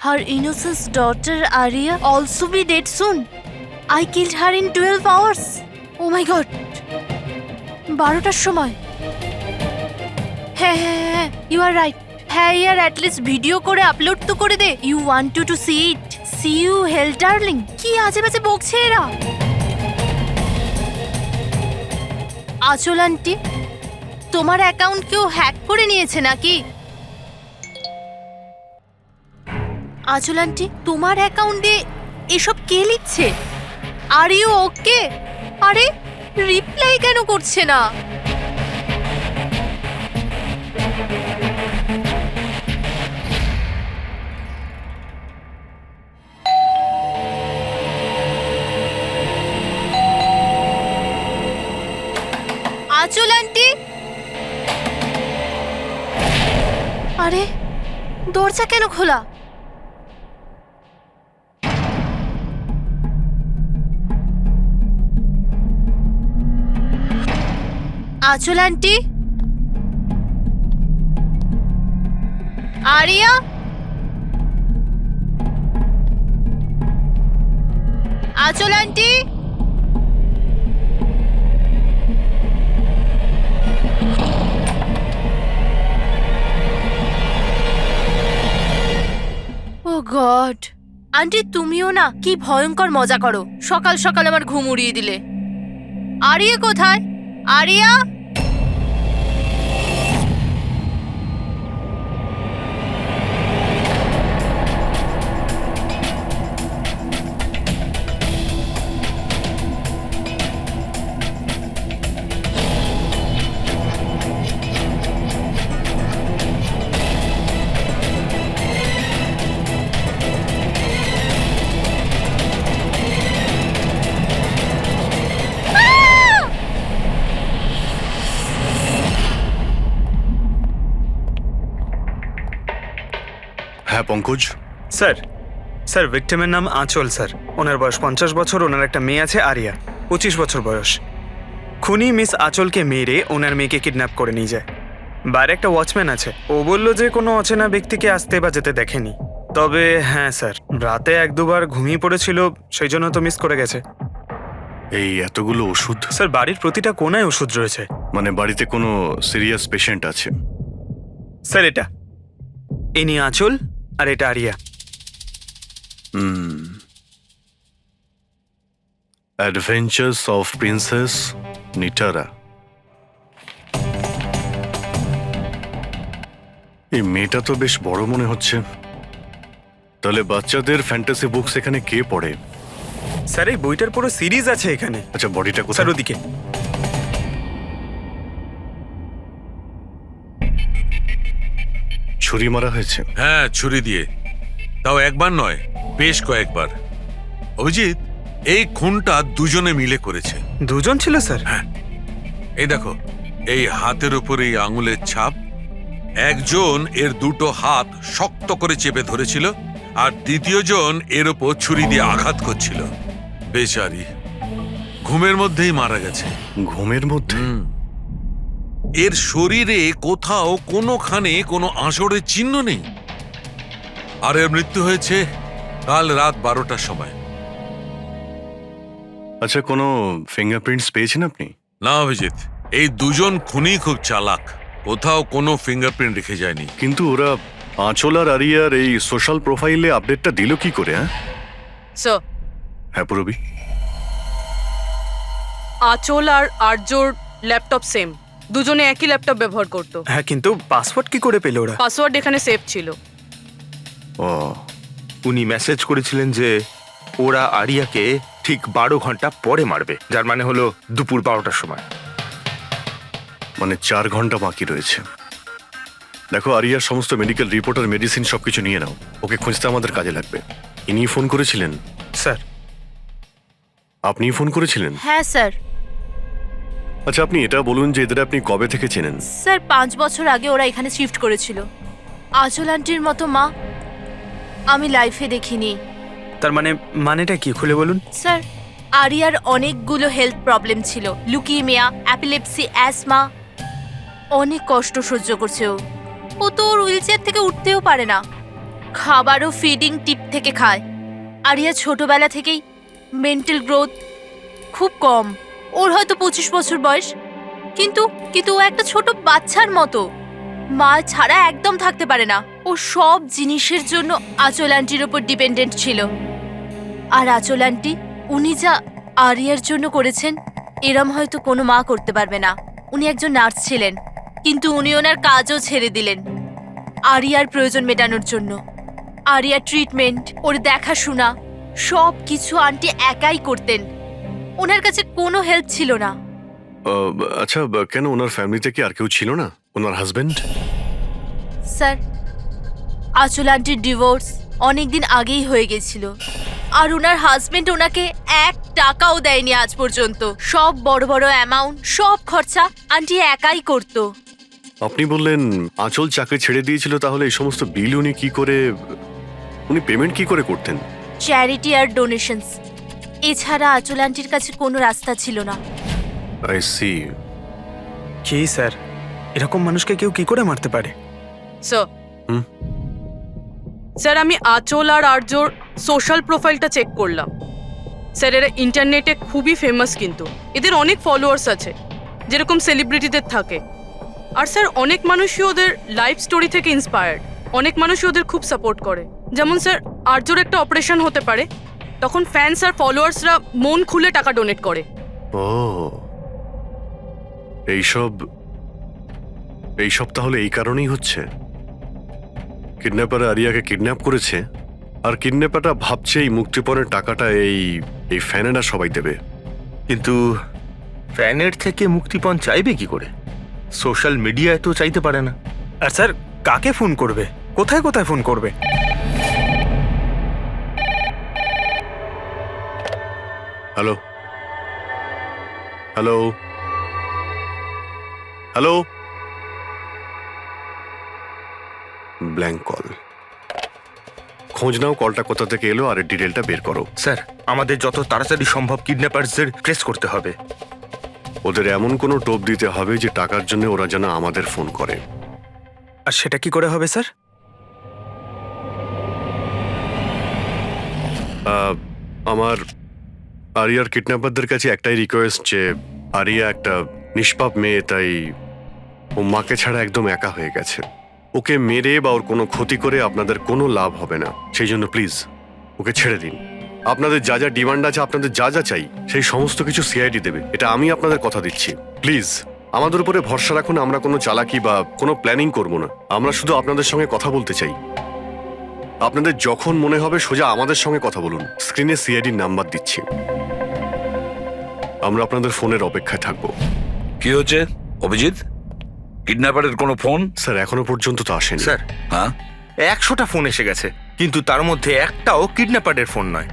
Her innocent daughter Arya also be dead soon. I killed her in 12 hours. Oh my god. 12টার সময়। হ্যাঁ হ্যাঁ হ্যাঁ, you are right. হ্যাঁ ইয়ার at least video করে upload তো করে দে। You want to see it. See you hell darling. কি আজে বাজে বকছে এরা। আচল আন্টি, তোমার অ্যাকাউন্ট কেউ হ্যাক করে নিয়েছে নাকি? আচল আন্টি, তোমার অ্যাকাউন্টে এসব কে লিখছে? Are you okay? আরে রিপ্লাই কেন করছে না? আচল আন্টি, আরে দরজা কেন খোলা? আচল আন্টি, আরিয়া, আচল আন্টি, ও গড। আন্টি তুমিও না কি ভয়ঙ্কর মজা করো। সকাল সকাল আমার ঘুম উড়িয়ে দিলে। আরিয়া কোথায়? আরিয়া, হ্যাঁ পঙ্কজ। স্যার স্যার ভিক্টিমের নাম আঁচল স্যার। ওনার বয়স 50 বছর। ওনার একটা মেয়ে আছে আরিয়া, 25 বছর বয়স। খুনি মিস আঁচলকে মেরে ওনার মেয়েকে কিডন্যাপ করে নিয়ে যায়। বাইরে একটা ওয়াচম্যান আছে, ও বলল যে কোনো অচেনা ব্যক্তিকে আসতে বা যেতে দেখেনি। তবে হ্যাঁ স্যার, রাতে 1-2 বার ঘুমিয়ে পড়েছিল, সেই জন্য তো মিস করে গেছে। এই এতগুলো ওষুধ? স্যার বাড়ির প্রতিটা কোনায় ওষুধ রয়েছে। মানে বাড়িতে কোনো সিরিয়াস পেশেন্ট আছে? স্যার এটা ইনি আঁচল আর এটা Ariya. Adventures of princess Nitara. এই মেয়েটা তো বেশ বড় মনে হচ্ছে। তাহলে বাচ্চাদের ফ্যান্টাসি বুকস এখানে কে পড়ে? স্যার এই বইটার পুরো সিরিজ আছে এখানে। আচ্ছা বডিটা কোথায়? স্যার ওদিকে। ছুরি মারা হয়েছে? হ্যাঁ, ছুরি দিয়ে। তাও একবার নয়, বেশ কয়েকবার। অভিজিৎ, এই খুনটা দুজনে মিলে করেছে। দুজন ছিল স্যার? হ্যাঁ, এই দেখো, এই হাতের উপর এই আঙুলের ছাপ। একজন এর দুটো হাত শক্ত করে চেপে ধরেছিল, আর দ্বিতীয় জন এর ওপর ছুরি দিয়ে আঘাত করছিল। বেচারি ঘুমের মধ্যেই মারা গেছে। ঘুমের মধ্যে? এর শরীরে কোথাও কোনোখানে কোনো আঁচড়ের চিহ্ন নেই। আর এর মৃত্যু হয়েছে কাল রাত 12টার সময়। আচ্ছা কোনো ফিঙ্গারপ্রিন্টস পেয়েছেন আপনি? না অভিজিৎ, এই দুজন খুনি খুব চালাক, কোথাও কোনো ফিঙ্গারপ্রিন্ট রেখে যায়নি। কিন্তু ওরা আঁচল আর আরিয়ার এই সোশ্যাল প্রোফাইলে আপডেটটা দিল কি করে? স্যার, হ্যাঁ পুরবি। আঁচল আর আর্যর ল্যাপটপ সেম, দুজনে একই ল্যাপটপ ব্যবহার করতো। হ্যাঁ, কিন্তু পাসওয়ার্ড কি করে পেল ওরা? পাসওয়ার্ড এখানে সেভ ছিল। ও, উনি মেসেজ করেছিলেন যে ওরা আরিয়াকে ঠিক 12 ঘন্টা পরে মারবে, যার মানে হলো দুপুর 12টার সময়। মানে 4 ঘন্টা বাকি রয়েছে। দেখো আরিয়ার সমস্ত মেডিকেল রিপোর্ট আর মেডিসিন সবকিছু নিয়ে নাও, ওকে খুঁজতে আমাদের কাজে লাগবে। ইনি ফোন করেছিলেন? স্যার। আপনি ফোন করেছিলেন? হ্যাঁ স্যার। আচ্ছা আপনি এটা বলুন যে এদের আপনি কবে থেকে চেনেন? স্যার 5 বছর আগে ওরা এখানে শিফট করেছিল। আঁচল আন্টির মতো মা আমি লাইফে দেখিনি। তার মানেটা কি খুলে বলুন? স্যার আরিয়ার অনেকগুলো হেলথ প্রবলেম ছিল, লুকিমিয়া, অ্যাপিলেপসি, অ্যাসমা। অনেক কষ্ট সহ্য করছে ও তো ওর হুইলচেয়ার থেকে উঠতেও পারে না। খাবারও ফিডিং টিপ থেকে খায়। আরিয়া ছোটবেলা থেকেই মেন্টাল গ্রোথ খুব কম। ওর হয়তো 25 বছর বয়স, কিন্তু ও একটা ছোট বাচ্চার মতো। মা ছাড়া একদম থাকতে পারে না। ও সব জিনিসের জন্য আঁচল আন্টির ওপর ডিপেন্ডেন্ট ছিল। আর আঁচল আন্টি উনি যা আরিয়ার জন্য করেছেন এরম হয়তো কোনো মা করতে পারবে না। উনি একজন নার্স ছিলেন, কিন্তু উনি ওনার কাজও ছেড়ে দিলেন আরিয়ার প্রয়োজন মেটানোর জন্য। আরিয়ার ট্রিটমেন্ট, ওর দেখাশোনা সব কিছু আন্টি একাই করতেন। ওনার কাছে কোনো হেল্প ছিল না। আচ্ছা কেন ওনার ফ্যামিলিতে কি আর কেউ ছিল না? ওনার হাজবেন্ড? স্যার আঁচল আন্টির ডিভোর্স অনেকদিন আগেই হয়ে গেছিল, আর ওনার হাজবেন্ড ওনাকে 1 টাকাও দেয়নি আজ পর্যন্ত। সব বড় বড় অ্যামাউন্ট, সব খরচা আন্টি একাই করতো। আপনি বললেন আঁচল চাকরি ছেড়ে দিয়েছিল, তাহলে এই সমস্ত বিল উনি পেমেন্ট কি করে করতেন? চ্যারিটি আর ডোনেশনস, এছাড়া আঁচল আন্টির কাছে কোনো রাস্তা ছিল না। I C. কি স্যার, এরকম মানুষকে কেউ কি করে মারতে পারে? স্যার আমি আঁচল আর আর্যর সোশ্যাল প্রোফাইলটা চেক করলাম। স্যার এরা ইন্টারনেটে খুবই ফেমাস, কিন্তু এদের অনেক ফলোয়ার্স আছে যেরকম সেলিব্রিটিদের থাকে। আর স্যার অনেক মানুষই ওদের লাইফ স্টোরি থেকে ইন্সপায়ার্ড। অনেক মানুষই ওদের খুব সাপোর্ট করে। যেমন স্যার আর্যর একটা অপারেশন হতে পারে, তখন ফ্যান্স আর ফলোয়ার্সরা মন খুলে টাকা ডোনেট করে। ও, এইসব তাহলে এই কারণেই হচ্ছে। কিডন্যাপার আরিয়াকে কিডন্যাপ করেছে, আর কিডন্যাপারটা ভাবছে এই মুক্তিপণের টাকাটা এই ফ্যানেরা সবাই দেবে। কিন্তু ফ্যানের থেকে মুক্তিপণ চাইবে কি করে? সোশ্যাল মিডিয়ায় তো চাইতে পারে না। আর স্যার কাকে ফোন করবে, কোথায় কোথায় ফোন করবে? Hello hello hello, blank call. খোঁজ নাও কলটা কোথা থেকে এলো আর এর ডিটেলটা বের করো। স্যার আমাদের যত তাড়াতাড়ি সম্ভব কিডন্যাপারদের ট্রেস করতে হবে। ওদের এমন কোনো টোপ দিতে হবে যে টাকার জন্য ওরা যেন আমাদের ফোন করে। আর সেটা কি করে হবে স্যার? আমার আরিয়ার কিডন্যাপারদের কাছে একটাই রিকোয়েস্ট যে আরিয়া একটা নিষ্পাপ মেয়ে, তাই ও মাকে ছাড়া একদম একা হয়ে গেছে। ওকে মেরে বা ওর কোনো ক্ষতি করে আপনাদের কোনো লাভ হবে না, সেই জন্য প্লিজ ওকে ছেড়ে দিন। আপনাদের যা যা ডিমান্ড আছে, আপনাদের যা যা চাই সেই সমস্ত কিছু সিআইডি দেবে, এটা আমি আপনাদের কথা দিচ্ছি। প্লিজ আমাদের উপরে ভরসা রাখুন, আমরা কোনো চালাকি বা কোনো প্ল্যানিং করবো না। আমরা শুধু আপনাদের সঙ্গে কথা বলতে চাই। আপনাদের যখন মনে হবে সোজা আমাদের সঙ্গে কথা বলুন। স্ক্রিনে সিআইডির নাম্বার দিচ্ছি, আমরা আপনাদের ফোনের অপেক্ষায় থাকবো। কি হচ্ছে অভিজিৎ? কিডন্যাপারের কোনো ফোন? স্যার এখনো পর্যন্ত তো আসেনি। স্যার হ্যাঁ, 100টা ফোন এসে গেছে, কিন্তু তার মধ্যে একটাও কিডন্যাপারের ফোন নয়।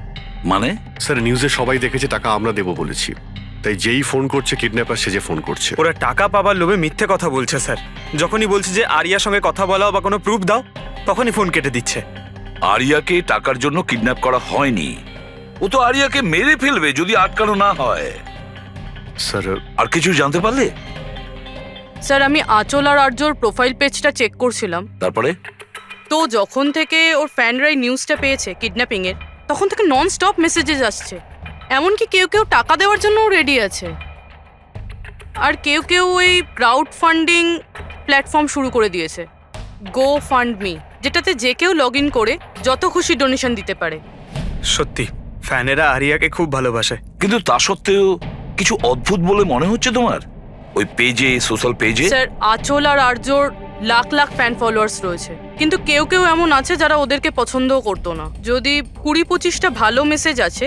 মানে? স্যার নিউজে সবাই দেখেছে টাকা আমরা দেবো বলেছি, তাই যেই ফোন করছে কিডন্যাপার সেজে ফোন করছে। ওরা টাকা পাবার লোভে মিথ্যে কথা বলছে স্যার। যখনই বলছে যে আরিয়ার সঙ্গে কথা বলাও বা কোনো প্রুফ দাও, তখনই ফোন কেটে দিচ্ছে। আরিয়াকে টাকার জন্য কিডন্যাপ করা হয়নি, ও তো আরিয়াকে মেরে ফেলবে যদি আটকানো না হয়। স্যার আর কিছু জানতে পারলে? স্যার আমি আঁচল আর আর্যর প্রোফাইল পেজটা চেক করছিলাম। তারপরে? তো যখন থেকে ওর ফ্যানরাই নিউজটা পেয়েছে কিডন্যাপিং এর, তখন থেকে নন স্টপ মেসেজেস আসছে। এমনকি কেউ কেউ টাকা দেওয়ার জন্যও রেডি আছে, আর কেউ কেউ ওই ক্রাউড ফান্ডিং প্ল্যাটফর্ম শুরু করে দিয়েছে, গো ফান্ড মি, যেটাতে যে কেউ লগ ইন করে যত খুশি ডোনেশন দিতে পারে। সত্যি ফ্যানেরা আরিয়াকে খুব ভালোবাসে। কিন্তু তা সত্ত্বেও কিছু অদ্ভুত বলে মনে হচ্ছে তোমার ওই পেজে, সোশ্যাল পেজে? স্যার আঁচল আর আর্যর লাখ লাখ ফ্যান ফলোয়ার্স রয়েছে, কিন্তু কেউ কেউ এমন আছে যারা ওদেরকে পছন্দও করতো না। যদি 20-25টা ভালো মেসেজ আছে,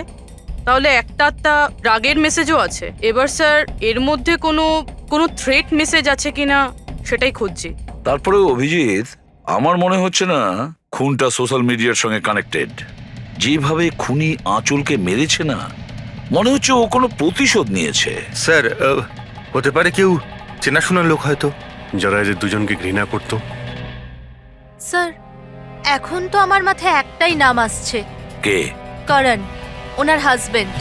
তাহলে একটা রাগের মেসেজও আছে। এবার স্যার এর মধ্যে কোনো থ্রেট মেসেজ আছে কিনা সেটাই খুঁজছি। তারপরে অভিজিৎ, আমার মনে হচ্ছে না খুনটা সোশ্যাল মিডিয়ার সঙ্গে কানেক্টেড। যেভাবে খুনি আঁচলকে মেরেছে না, মনে হচ্ছে ও কোনো প্রতিশোধ নিয়েছে। স্যার হতে পারে কেউ চেনাশোনা লোক হয়তো, যারা এদের দুজনকে ঘৃণা করতো। স্যার এখন তো আমার মাথায় একটাই নাম আসছে। কে? করণ, ওনার হাজবেন্ড।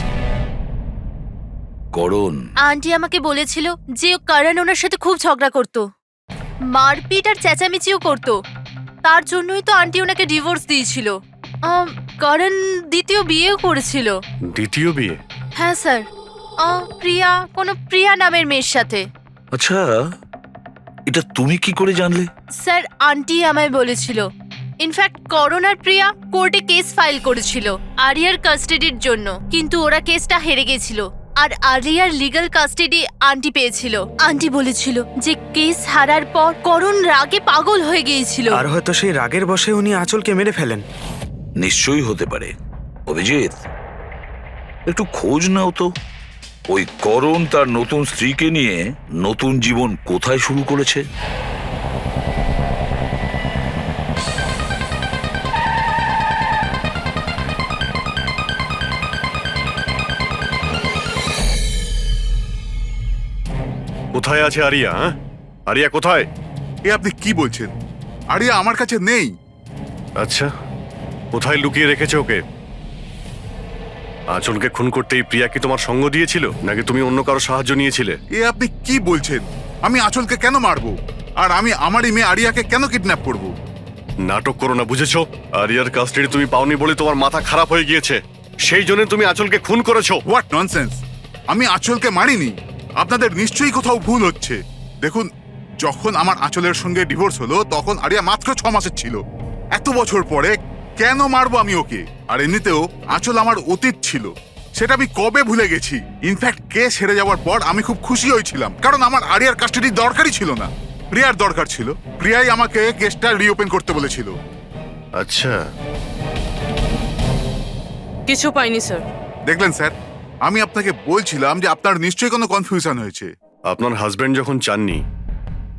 করণ? আন্টি আমাকে বলেছিল যে করণ ওনার সাথে খুব ঝগড়া করতো, মারপিট আর চেঁচামেচিও করতো। তার জন্যই তো আন্টি ওনাকে ডিভোর্স দিয়েছিল। করণ দ্বিতীয় বিয়েও করেছিল। দ্বিতীয় বিয়ে? হ্যাঁ স্যার, প্রিয়া নামের মেয়ের সাথে। আচ্ছা, এটা তুমি কি করে জানলে? স্যার আন্টি আমায় বলেছিল। ইনফ্যাক্ট করণ আর প্রিয়া কোর্টে কেস ফাইল করেছিল আরিয়ার কাস্টাডির জন্য, কিন্তু ওরা কেসটা হেরে গেছিল আর আরিয়ার লিগ্যাল কাস্টাডি আন্টি পেয়েছিল। আন্টি বলেছিল যে কেস হারার পর করণ রাগে পাগল হয়ে গিয়েছিল, আর হয়তো সেই রাগের বশে উনি আঁচলকে মেরে ফেলেন। নিশ্চয়ই হতে পারে। অভিজিৎ, একটু খোঁজ নাও তো, ওই করণ তার নতুন স্ত্রীকে নিয়ে নতুন জীবন কোথায় শুরু করেছে। কোথায় আছে আরিয়া? আরিয়া কোথায়? এ আপনি কি বলছেন? আরিয়া আমার কাছে নেই। আচ্ছা, কোথায় লুকিয়ে রেখেছে ওকে? আঁচলকে খুন করতে এই প্রিয়া কি তোমার সঙ্গ দিয়েছিল, নাকি তুমি অন্য কারো সাহায্য নিয়েছিলে? এ আপনি কি বলছেন? আমি আঁচলকে কেন মারবো? আর আমি আমারই মেয়ে আরিয়াকে কেন কিডন্যাপ করব? নাটক করো না, বুঝেছো? আরিয়ার কাস্টাডি তুমি পাওনি বলে তোমার মাথা খারাপ হয়ে গিয়েছে, সেই জন্য তুমি আঁচলকে খুন করেছো। What nonsense! আমি আঁচলকে মারিনি। আপনাদের নিশ্চয়ই কোথাও ভুল হচ্ছে। দেখুন, যখন আমার আঁচলের সঙ্গে ডিভোর্স হলো তখন আরিয়া মাত্র 6 মাসের ছিল। এত বছর পরে কেন মারবো আমি ওকে? আর এমনিতেও আঁচল আমার অতীত ছিল, সেটা আমি কবে ভুলে গেছি। ইনফ্যাক্ট কেস হেরে যাওয়ার পর আমি খুব খুশি হয়েছিলাম, কারণ আমার আরিয়ার কাস্টাডি দরকারই ছিল না, প্রিয়ার দরকার ছিল। প্রিয়াই আমাকে কেসটা রিওপেন করতে বলেছিল। আচ্ছা, কিছু পাইনি স্যার। দেখলেন স্যার, আমি আপনাকে বলছিলাম যে আপনার নিশ্চয়ই কোনো কনফিউশন হয়েছে। আপনার হাজবেন্ড যখন চাননি,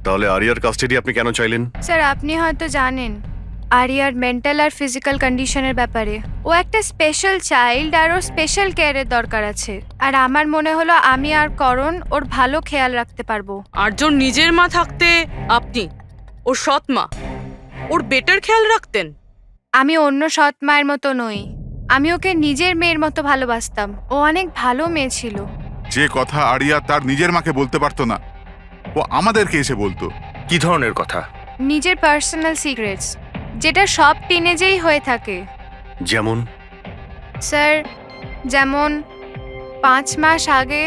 তাহলে আরিয়ার কাস্টাডি আপনি কেন চাইলেন? স্যার আপনি হয়তো জানেন আরিয়ার মেন্টাল আর ফিজিক্যাল কন্ডিশনের ব্যাপারে। ও একটা স্পেশাল চাইল্ড আর ওর স্পেশাল কেয়ারের দরকার আছে, আর আমার মনে হলো আমি আর করণ ওর ভালো খেয়াল রাখতে পারবো। আর্যর নিজের মা থাকতে আপনি ওর সৎ মা ওর বেটার খেয়াল রাখতেন? আমি অন্য সৎ মায়ের মতো নই। আমি ওকে নিজের মেয়ের মতো ভালোবাসতাম। ও অনেক ভালো মেয়ে ছিল। যে কথা আরিয়া তার নিজের মাকে বলতে পারতো না, ও আমাদেরকে এসে বলতো। কি ধরনের কথা? নিজের পার্সোনাল সিক্রেটস, যেটা সব টিনেজেই হয়ে থাকে। যেমন? স্যার, যেমন 5 মাস আগে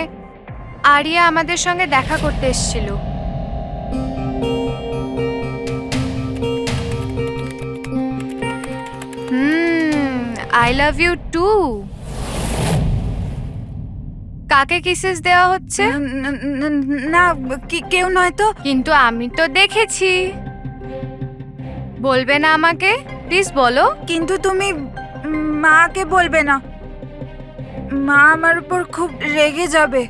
আরিয়া আমাদের সঙ্গে দেখা করতে এসেছিল। I love you too. কাকে কিসেস দেওয়া হচ্ছে? না, কেউ নয় তো। কিন্তু আমি তো দেখেছি। বলবে না আমাকে? প্লিজ বলো। কিন্তু তুমি মাকে বলবে না, মা আমার উপর খুব রেগে যাবে।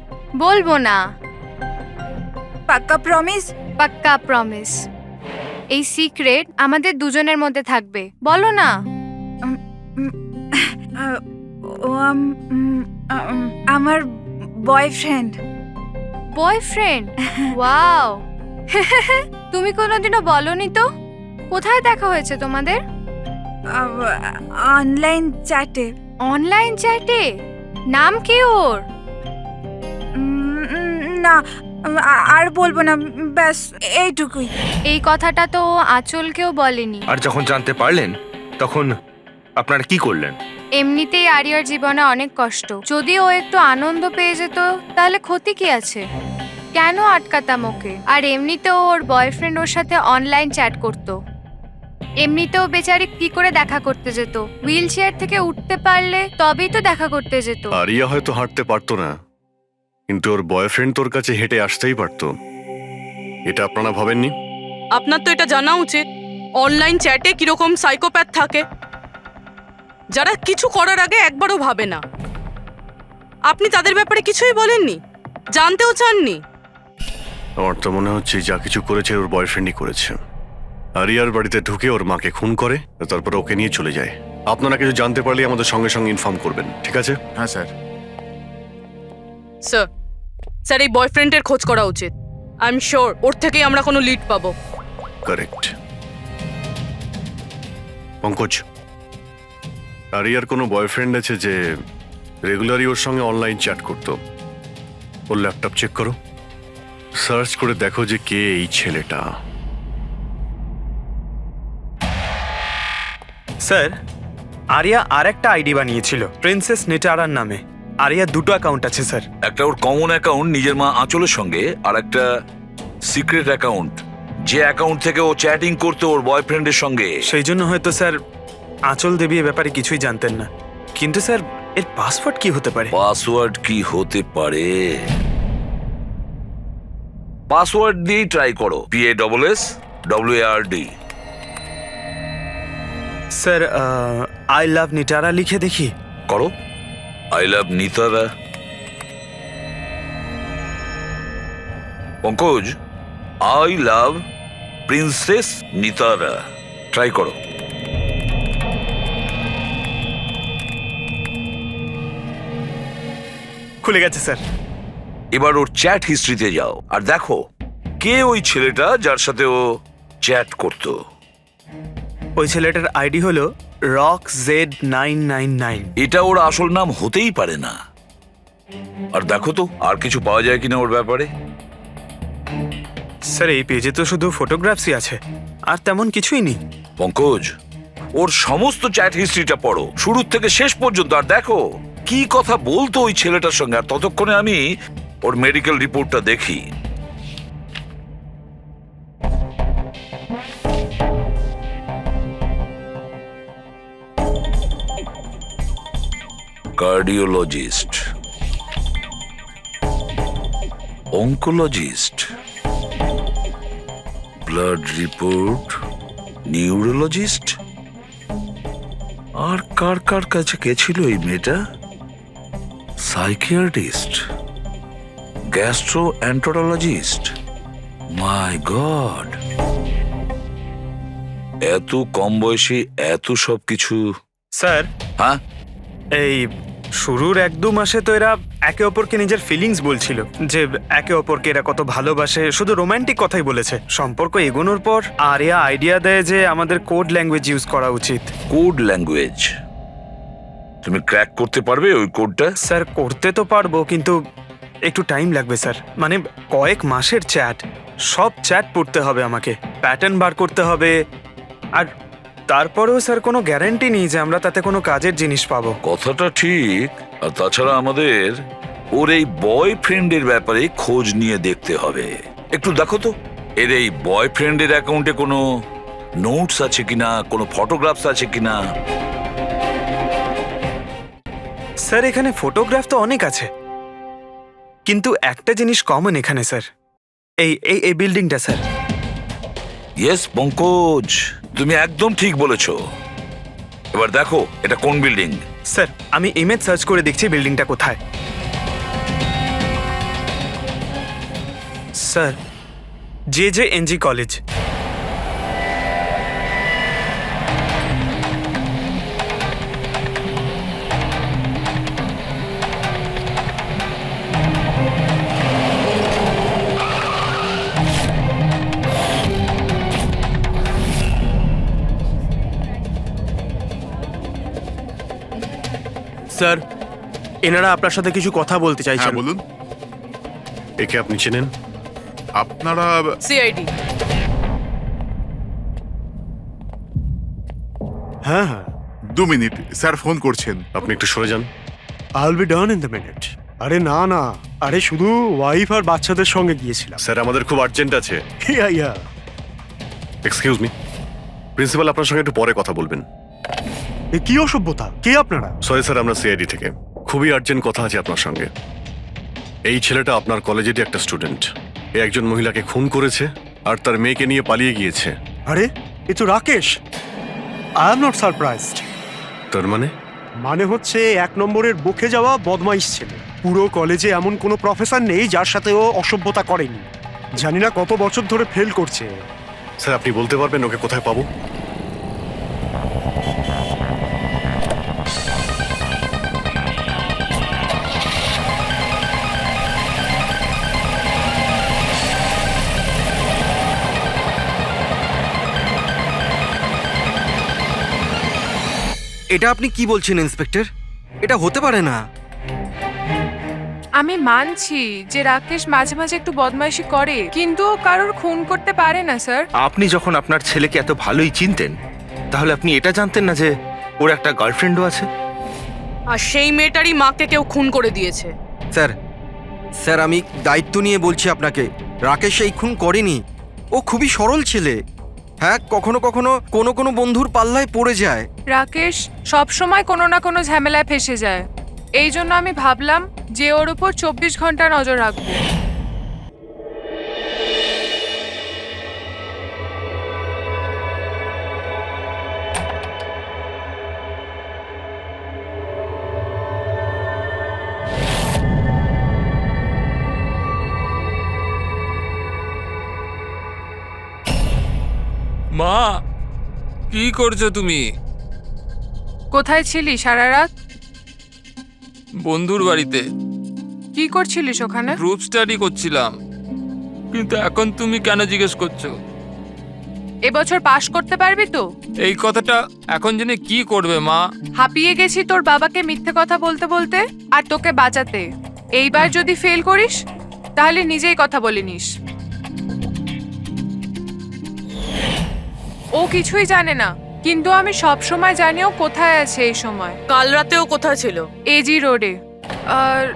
বলবো না। পাক্কা প্রমিস? পাক্কা প্রমিস। এই সিক্রেট আমাদের দুজনের মধ্যে থাকবে। বলো না। ও আমার বয়ফ্রেন্ড। বয়ফ্রেন্ড? ওয়াও। তুমি কোনোদিনও বলনি তো। কোথায় দেখা হয়েছে তোমাদের? অনলাইন চ্যাটে। অনলাইন চ্যাটে? নাম কি ওর? না, আর বলবো না, ব্যাস এইটুকুই। এই কথাটা তো আঁচলকেও বলেনি। আর যখন জানতে পারলেন তখন আপনারা কি করলেন? এমনিতেই আরিয়ার জীবনে অনেক কষ্ট। যদি ও একটু আনন্দ পেয়ে যেত তাহলে ক্ষতি কি আছে? কেন আটকাতাম ওকে? আর এমনিতেও ওর বয়ফ্রেন্ড ওর সাথে অনলাইন চ্যাট করতো। এমনিতেও বেচারি কি করে দেখা করতে যেত? হুইল চেয়ার থেকে উঠতে পারলে তবেই তো দেখা করতে যেত। আরিয়া হয়তো হাঁটতে পারতো না, কিন্তু ওর বয়ফ্রেন্ড তোর কাছে হেঁটে আসতেই পারতো। এটা আপনারা ভাবেননি? আপনার তো এটা জানা উচিত অনলাইন চ্যাটে কিরকম সাইকোপ্যাথ থাকে, যারা কিছু করার আগে একবারও ভাবে না। আপনি তাদের ব্যাপারে কিছুই বলেননি, জানতেও চাননি। আমার তো মনে হচ্ছে যা কিছু করেছে ওর বয়ফ্রেন্ডই করেছে। আরিয়ার বাড়িতে ঢুকে ওর মাকে খুন করে, তারপর ওকে নিয়ে চলে যায়। আপনারা কিছু জানতে পারলে আমাদের সঙ্গে সঙ্গে ইনফর্ম করবেন, ঠিক আছে? হ্যাঁ স্যার। স্যার, স্যার এই বয়ফ্রেন্ডের খোঁজ করা উচিত। আই এম শিওর ওর থেকেই আমরা কোনো লিড পাবো। কারেক্ট। পঙ্কজ, আরিয়ার কোনো বয়ফ্রেন্ড আছে যে রেগুলারই ওর সঙ্গে অনলাইন চ্যাট করতো? ওর ল্যাপটপ চেক করো, সার্চ করে দেখো যে কে এই ছেলেটা। স্যার, আরিয়া আর একটা আইডি বানিয়েছিল প্রিন্সেস নেটারার নামে। আরিয়ার 2টো অ্যাকাউন্ট আছে স্যার। একটা ওর কমন অ্যাকাউন্ট নিজের মা আঁচলের সঙ্গে, আর একটা সিক্রেট অ্যাকাউন্ট, যে অ্যাকাউন্ট থেকে ও চ্যাটিং করতো ওর বয়ফ্রেন্ডের সঙ্গে। সেই জন্য হয়তো স্যার আঁচল দেবী এ ব্যাপারে কিছুই জানতেন না। কিন্তু স্যার এর পাসওয়ার্ড কি হতে পারে? পাসওয়ার্ড কি হতে পারে? পাসওয়ার্ড দিয়েই ট্রাই করো। PASSWARD। Sir I love Nitara লিখে দেখি। করো। I love Nitara. Pankaj, I love princess Nitara. Try করো। খুলে গেছে স্যার। এবার ওর চ্যাট হিস্ট্রিতে যাও আর দেখো কে ওই ছেলেটা যার সাথে ও চ্যাট করতো। ওই ছেলেটার আইডি হলো RockZ999। এটা ওর আসল নাম হতেই পারে না। আর দেখো তো আর কিছু পাওয়া যায় কিনা ওর ব্যাপারে। স্যার এই পেজে তো শুধু ফটোগ্রাফসই আছে, আর তেমন কিছুই নেই। পঙ্কজ, ওর সমস্ত চ্যাট হিস্ট্রিটা পড়ো শুরু থেকে শেষ পর্যন্ত, আর দেখো কি কথা বলতো ওই ছেলেটার সঙ্গে। আর ততক্ষণে আমি ওর মেডিকেল রিপোর্টটা দেখি। Cardiologist, oncologist, blood report, neurologist. আর কার কার কাছে গেছিল এই মেয়েটা? Psychiatrist, gastroenterologist. মাই গড, এত কম বয়সে এত সব কিছু। স্যার, হ্যাঁ, এই শুরুর 1-2 মাসে তো এরা একে অপরকে নিজের ফিলিংস বলছিল, যে একে অপরকে এরা কত ভালোবাসে, শুধু রোমান্টিক কথাই বলেছে। সম্পর্ক এগোনোর পর আরিয়া আইডিয়া দেয় যে আমাদের কোড ল্যাঙ্গুয়েজ ইউজ করা উচিত। Code language? তুমি ক্র্যাক করতে পারবে ওই কোডটা? স্যার করতে তো পারবো, কিন্তু একটু টাইম লাগবে স্যার। মানে কয়েক মাসের চ্যাট, সব চ্যাট পড়তে হবে আমাকে, প্যাটার্ন বার করতে হবে। আর তারপরেও স্যার কোনো গ্যারান্টি নেই যে আমরা তাতে কোনো কাজের জিনিস পাবো। কথাটা ঠিক। আর তাছাড়া আমাদের ওর এই বয়ফ্রেন্ডের ব্যাপারে খোঁজ নিয়ে দেখতে হবে। একটু দেখো তো এর এই বয়ফ্রেন্ডের অ্যাকাউন্টে কোনো নোটস আছে কিনা, কোনো ফটোগ্রাফস আছে কিনা। স্যার এখানে ফটোগ্রাফ তো অনেক আছে, কিন্তু একটা জিনিস কমন এখানে স্যার, এই এই এই বিল্ডিংটা স্যার। ইয়েস পঙ্কজ, তুমি একদম ঠিক বলেছো। এবার দেখো এটা কোন বিল্ডিং। স্যার আমি ইমেজ সার্চ করে দেখছি বিল্ডিংটা কোথায়। Sir JJNG college. স্যার এনারা আপনার সাথে কিছু কথা বলতে চাইছেন। বলুন। একে আপনি চেনেন? আপনারা সিআইডি। হ্যাঁ হ্যাঁ 2 মিনিট, স্যার ফোন করছেন। আপনি একটু সরে যান। I will be done in the minute. আরে না না, আরে শুধু ওয়াইফ আর বাচ্চাদের সঙ্গে গিয়েছিলাম। স্যার আমাদের খুব আর্জেন্ট আছে। ইয়া ইয়া। এক্সকিউজ মি, প্রিন্সিপাল আপনার সঙ্গে একটু পরে কথা বলবেন। এ কি অসভ্যতা? কে আপনারা? সরি স্যার, আমরা সিআইডি থেকে। খুবই আর্জেন্ট কথা আছে আপনার সঙ্গে। এই ছেলেটা আপনার কলেজেরই একটা স্টুডেন্ট। এ একজন মহিলাকে খুন করেছে আর তার মেয়েকে নিয়ে পালিয়ে গিয়েছে। আরে এ তো Rakesh. I am not surprised. তার মানে? মানে হচ্ছে 1 নম্বরের বকে যাওয়া বদমাইশ ছেলে। পুরো কলেজে এমন কোনো প্রফেসর নেই যার সাথে ও অসভ্যতা করেনি। জানি না কত বছর ধরে ফেল করছে। স্যার আপনি বলতে পারবেন ওকে কোথায় পাবো? এটা আপনি কি বলছেন ইন্সপেক্টর? এটা হতে পারে না। আমি মানছি যে রাকেশ মাঝে মাঝে একটু বদমাইশি করে, কিন্তু ও কারোর খুন করতে পারে না স্যার। আপনি যখন আপনার ছেলেকে এত ভালোই চিনতেন, তাহলে আপনি এটা জানতেন না যে ওর একটা গার্লফ্রেন্ডও আছে? আর সেই মেয়েটারই মাকে কেউ খুন করে দিয়েছে। স্যার স্যার আমি দায়িত্ব নিয়ে বলছি আপনাকে, রাকেশ এই খুন করেনি। ও খুবই সরল ছেলে। হ্যাঁ, কখনো কখনো কোনো বন্ধুর পাল্লায় পড়ে যায়। রাকেশ সব সময় কোনো না কোনো ঝামেলায় ফেসে যায়। এই জন্য আমি ভাবলাম যে ওর উপর 24 ঘন্টা নজর রাখবো। মা, কি করছো তুমি? কোথায় ছিলি সারা রাত? বন্ধুর বাড়িতে। কি করছিলিস ওখানে? গ্রুপ স্টাডি করছিলাম। কিন্তু এখন তুমি কেন জিজ্ঞেস করছো? এবছর পাশ করতে পারবি তো? এই কথাটা এখন জেনে কি করবে মা? হাঁপিয়ে গেছি তোর বাবাকে মিথ্যে কথা বলতে বলতে আর তোকে বাঁচাতে। এইবার যদি ফেল করিস তাহলে নিজেই কথা বলে নিস। ও কিছুই জানে না, কিন্তু আমি সব সময় জানি ও কোথায় আছে। এই সময় কাল রাতেও কোথায় ছিল? এজি রোডে।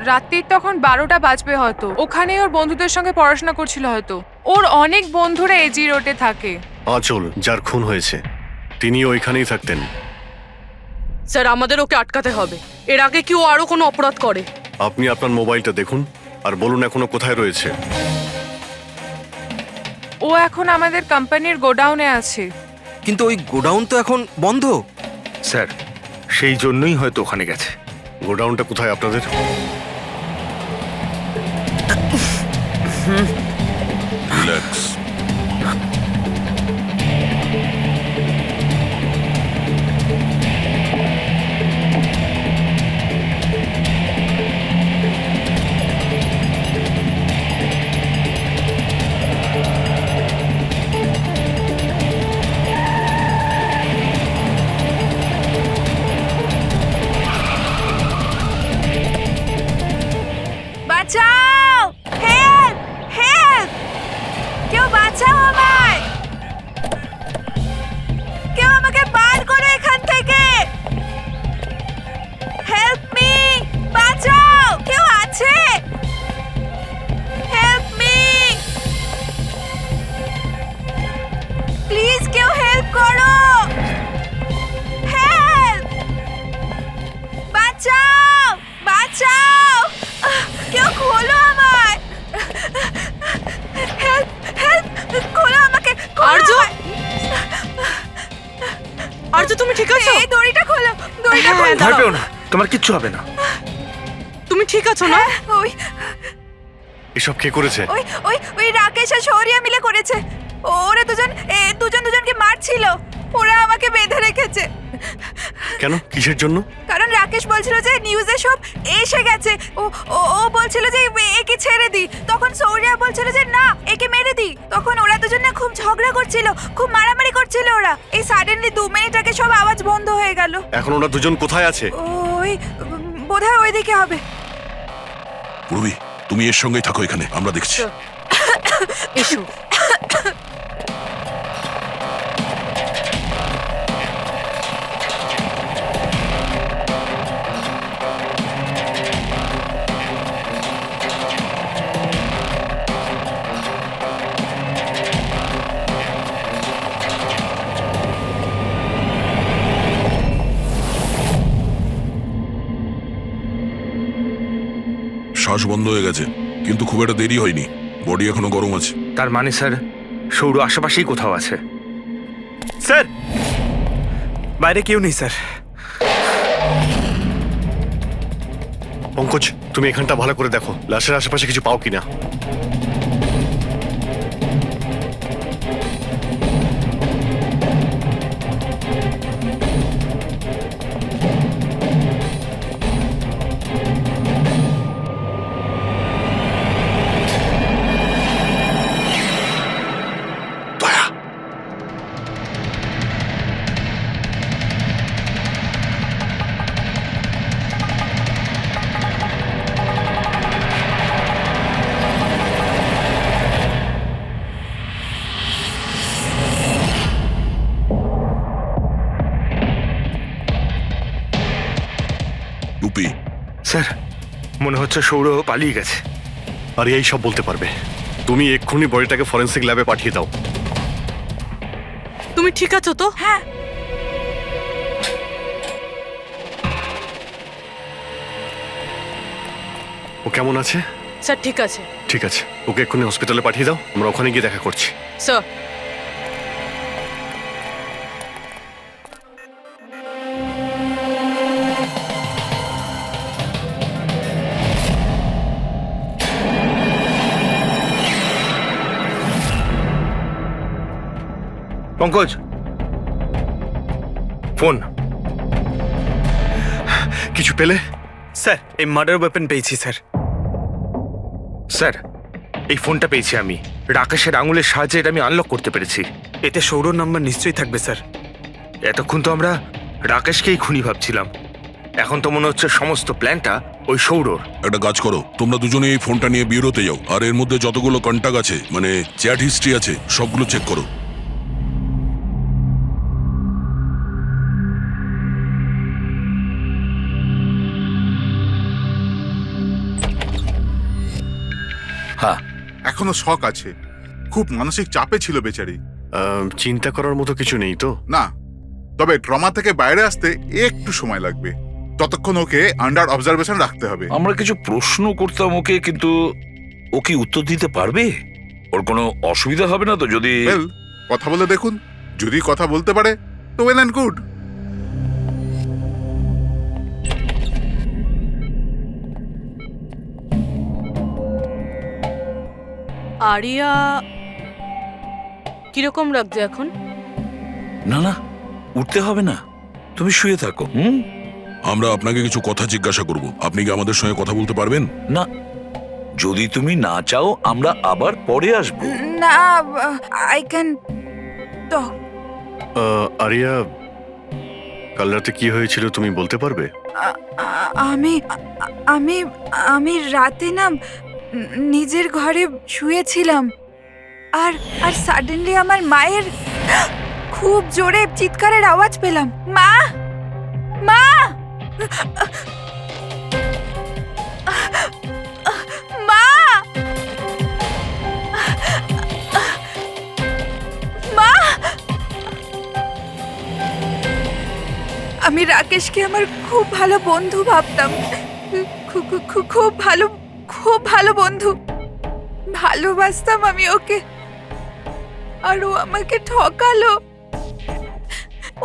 রাত্রির তখন 12টা বাজবে হয়তো। ওখানে ওর বন্ধুদের সঙ্গে পড়াশোনা করছিল হয়তো। ওর অনেক বন্ধুরা এজি রোডে থাকে। আঁচল, যার খুন হয়েছে, তিনি ওইখানেই থাকতেন। স্যার আমাদের ওকে আটকাতে হবে। এর আগে কি ও আরো কোনো অপরাধ করে? আপনি আপনার মোবাইলটা দেখুন আর বলুন এখনো কোথায় রয়েছে। ও এখন আমাদের কোম্পানির গোডাউনে আছে। কিন্তু ওই গোডাউন তো এখন বন্ধ। স্যার সেই জন্যই হয়তো ওখানে গেছে। গোডাউনটা কোথায় আপনাদের? রিল্যাক্স। আরজু তুমি ঠিক আছো? এই দড়িটা খোলো, দড়িটা খোলো। ভয় পেও না, তোমার কিচ্ছু হবে না। তুমি ঠিক আছো না? ওই এসব কে করেছে? ওই ওই ওই রাকেশ আর শৌরিয়া মিলে করেছে। ওরা দুজনকে মারছিল। ওরা আমাকে বেঁধে রেখেছে। কেন, কিসের জন্য? কারণ রাকেশ বলছিল যে নিউজে সব এসে গেছে। ও ও ও বলছিল যে একে ছেড়ে দি। তখন শৌরিয়া বলছিল যে না, একে মেরে দি। তখন ওরা দুজনে খুব ঝগড়া করছিল, খুব মারামারি করছিল ওরা। এই সাডেনলি 2 মিনিট আগে সব আওয়াজ বন্ধ হয়ে গেল। এখন ওরা দুজন কোথায় আছে? ওই বোধহয় ওইদিকে হবে। পূর্বী, তুমি এর সঙ্গেই থাকো এখানে, আমরা দেখছি। এসো। শ্বাস বন্ধ হয়ে গেছে, কিন্তু খুব একটা দেরি হয়নি, বডি এখনো গরম আছে। তার মানে স্যার সৌর আশেপাশেই কোথাও আছে। স্যার, বাইরে কেউ নেই স্যার। পঙ্কজ, তুমি এখানটা ভালো করে দেখো, লাশের আশেপাশে কিছু পাও কিনা। রূপী, স্যার মনে হচ্ছে সৌর পালিয়ে গেছে। আর এই সব বলতে পারবে। তুমি এক্ষুনি বডিটাকে ফরেন্সিক ল্যাবে পাঠিয়ে দাও। তুমি ঠিক আছো তো? হ্যাঁ। ও কেমন আছে? স্যার ঠিক আছে। ঠিক আছে, ওকে এক্ষুনি হসপিটালে পাঠিয়ে দাও, আমরা ওখানে গিয়ে দেখা করছি। স্যার। পঙ্কজ, ফোন। কিছু পেলে? স্যার, এই মার্ডার ওয়েপন পেয়েছি স্যার। স্যার এই ফোনটা পেয়েছি আমি, রাকেশের আঙুলের সাহায্যে এটা আমি আনলক করতে পেরেছি। এতে সৌরভ নাম্বার নিশ্চয়ই থাকবে স্যার। এতক্ষণ তো আমরা রাকেশকেই খুনি ভাবছিলাম, এখন তো মনে হচ্ছে সমস্ত প্ল্যানটা ওই সৌরর। একটা কাজ করো, তোমরা দুজনে এই ফোনটা নিয়ে বিউরোতে যাও, আর এর মধ্যে যতগুলো কন্টাক্ট আছে, মানে চ্যাট হিস্ট্রি আছে, সবগুলো চেক করো। হ্যাঁ, এখনো শক আছে, খুব মানসিক চাপে ছিল বেচারি। চিন্তা করার মতো কিছু নেই তো? না, তবে ট্রমা থেকে বাইরে আসতে একটু সময় লাগবে। ততক্ষণ ওকে আন্ডার অবজারভেশন রাখতে হবে। আমরা কিছু প্রশ্ন করতাম ওকে, কিন্তু ও কি উত্তর দিতে পারবে? ওর কোনো অসুবিধা হবে না তো যদি? ওয়েল, কথা বলে দেখুন, যদি কথা বলতে পারে তো ওয়েল অ্যান্ড গুড। আরিয়া কিরকম লাগছে এখন? না না, উঠতে হবে না, তুমি শুয়ে থাকো। আমরা আপনাকে কিছু কথা জিজ্ঞাসা করব, আপনি কি আমাদের সঙ্গে কথা বলতে পারবেন? না, যদি তুমি না চাও আমরা আবার পরে আসবো। না, আই ক্যান টক। আরিয়া, কাল রাতে কি হয়েছিল তুমি বলতে পারবে? আমি আমি আমি রাতে না নিজের ঘরে শুয়েছিলাম, আর আর সাডেনলি আমার মায়ের খুব জোরে চিৎকারের আওয়াজ পেলাম। মা, মা, মা, মা। আমি রাকেশকে আমার খুব ভালো বন্ধু ভাবতাম, খুব ভালো বন্ধু ভালোবাসতাম আমি ওকে, আর ও আমাকে ঠকালো।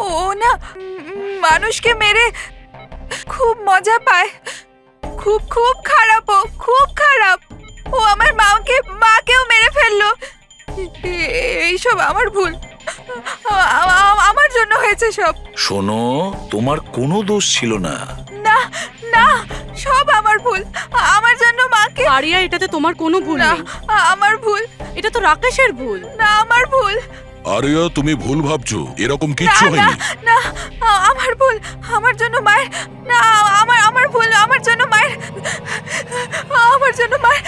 ও না মানুষকে মেরে খুব মজা পায়। খুব খুব খারাপ, ও খুব খারাপ। ও আমার মাকেও মেরে ফেললো। এইসব আমার ভুল, আমার জন্য হয়েছে সব। শোনো, তোমার কোনো দোষ ছিল না। না না, সব আমার ভুল। আমার জন্য মাকে। আরিয়া, এটাতে তোমার কোনো ভুল না, নেই। আমার ভুল। এটা তো রাকেশের ভুল। না, আমার ভুল। আরিয়া, তুমি ভুল ভাবছো, এরকম না কিচ্ছু না হয়নি। না, আমার ভুল। আমার জন্য মায়ের। না, আমার ভুল। আমার জন্য মায়ের। আমার জন্য মায়ের।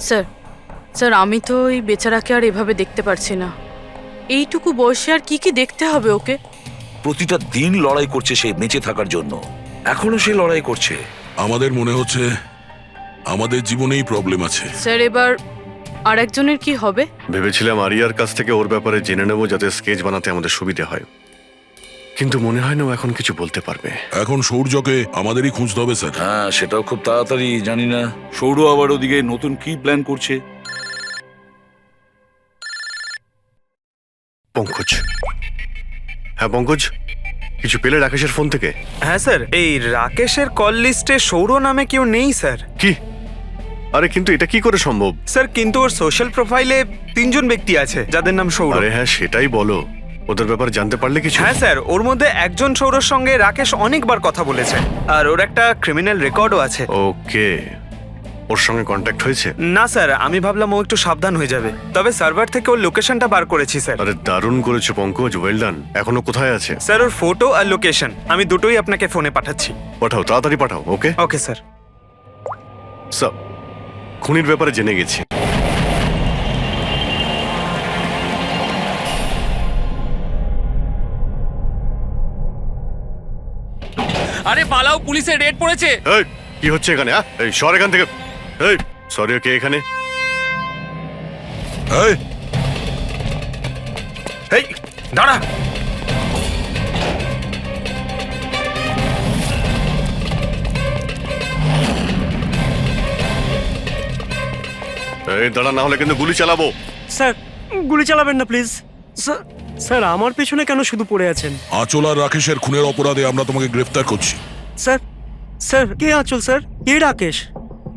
স্যার, স্যার, আমি তো এই বেচারাকে আর এভাবে দেখতে পারছি না। এইটুকু বয়সে আর কি কি দেখতে হবে ওকে? প্রতিটা দিন লড়াই করছে সে বেঁচে থাকার জন্য, এখনো সে লড়াই করছে। আমাদের মনে হচ্ছে আমাদের জীবনেই প্রবলেম আছে। স্যার, এবার আর একজনের কি হবে? ভেবেছিলাম আরিয়ার কাছ থেকে ওর ব্যাপারে জেনে নেবো, যাতে স্কেচ বানাতে আমাদের সুবিধে হয়, কিন্তু মনে হয় না ও এখন কিছু বলতে পারবে। এখন সূর্যকে আমাদেরই খুঁজতে হবে স্যার। হ্যাঁ, সেটাও খুব তাড়াতাড়ি। জানি না সৌর আবার ওদিকে নতুন কি প্ল্যান করছে। পঙ্কজ। হ্যাঁ পঙ্কজ, কিছু পেলে রাকেশের ফোন থেকে? হ্যাঁ স্যার, এই রাকেশের কল লিস্টে সৌর নামে কেউ নেই স্যার। কি? আরে কিন্তু এটা কি করে সম্ভব? স্যার, কিন্তু ওর সোশ্যাল প্রোফাইলে 3 জন ব্যক্তি আছে যাদের নাম সৌর। আরে হ্যাঁ, সেটাই বলো, ওদের ব্যাপারে জানতে পারলে কিছু? হ্যাঁ স্যার, ওর মধ্যে একজন সৌরর সঙ্গে রাকেশ অনেকবার কথা বলেছে, আর ওর একটা ক্রিমিনাল রেকর্ডও আছে। ওকে, ওর সঙ্গে কন্ট্যাক্ট হয়েছে? না স্যার, আমি ভাবলাম ও একটু সাবধান হয়ে যাবে, তবে সার্ভার থেকে ওর লোকেশনটা বার করেছি স্যার। আরে দারুণ করেছো পঙ্কজ, ওয়েল ডান। এখনো কোথায় আছে? স্যার, ওর ফটো আর লোকেশন আমি দুটোই আপনাকে ফোনে পাঠাচ্ছি। পাঠাও, তাড়াতাড়ি পাঠাও। ওকে ওকে স্যার। স্যার, খুনির ব্যাপারে জেনে গেছি। আরে পালাও, পুলিশের রেড পড়েছে। এই, কি হচ্ছে এখানে? এই সর এখান থেকে। এই সরি, কে এখানে? এই এই দাঁড়া। এই দাঁড়া, না হলে কিন্তু গুলি চালাবো। স্যার, গুলি চালাবেন না প্লিজ। স্যার, স্যার আমার পেছনে কেন শুধু পড়ে আছেন? আঁচল আর রাকেশের খুনের অপরাধে আমরা তোমাকে গ্রেফতার করছি। স্যার, স্যার কে আঁচল স্যার? কে রাকেশ?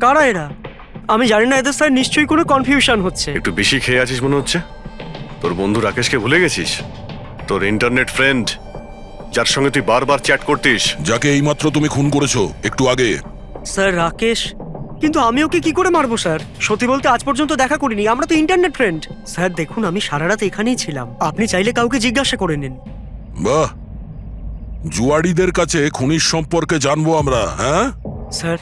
কারা এরা? আমি জানি না এদের স্যার, নিশ্চয়ই কোনো কনফিউশন হচ্ছে। একটু বেশি খেয়ে আছিস মনে হচ্ছে। তোর বন্ধু রাকেশকে ভুলে গেছিস? তোর ইন্টারনেট ফ্রেন্ড, যার সঙ্গে তুই বারবার চ্যাট করতিস, যাকে এইমাত্র তুমি খুন করেছো একটু আগে। স্যার রাকেশ? কিন্তু আমি ওকে কি করে মারবো স্যার? সত্যি বলতে আজ পর্যন্ত দেখা করিনি, আমরা তো ইন্টারনেট ফ্রেন্ড। স্যার দেখুন, আমি সারা রাত এখানেই ছিলাম, আপনি চাইলে কাউকে জিজ্ঞাসা করে নিন। বাহ, জুয়াড়িদের কাছে খুনির সম্পর্কে জানবো আমরা। হ্যাঁ স্যার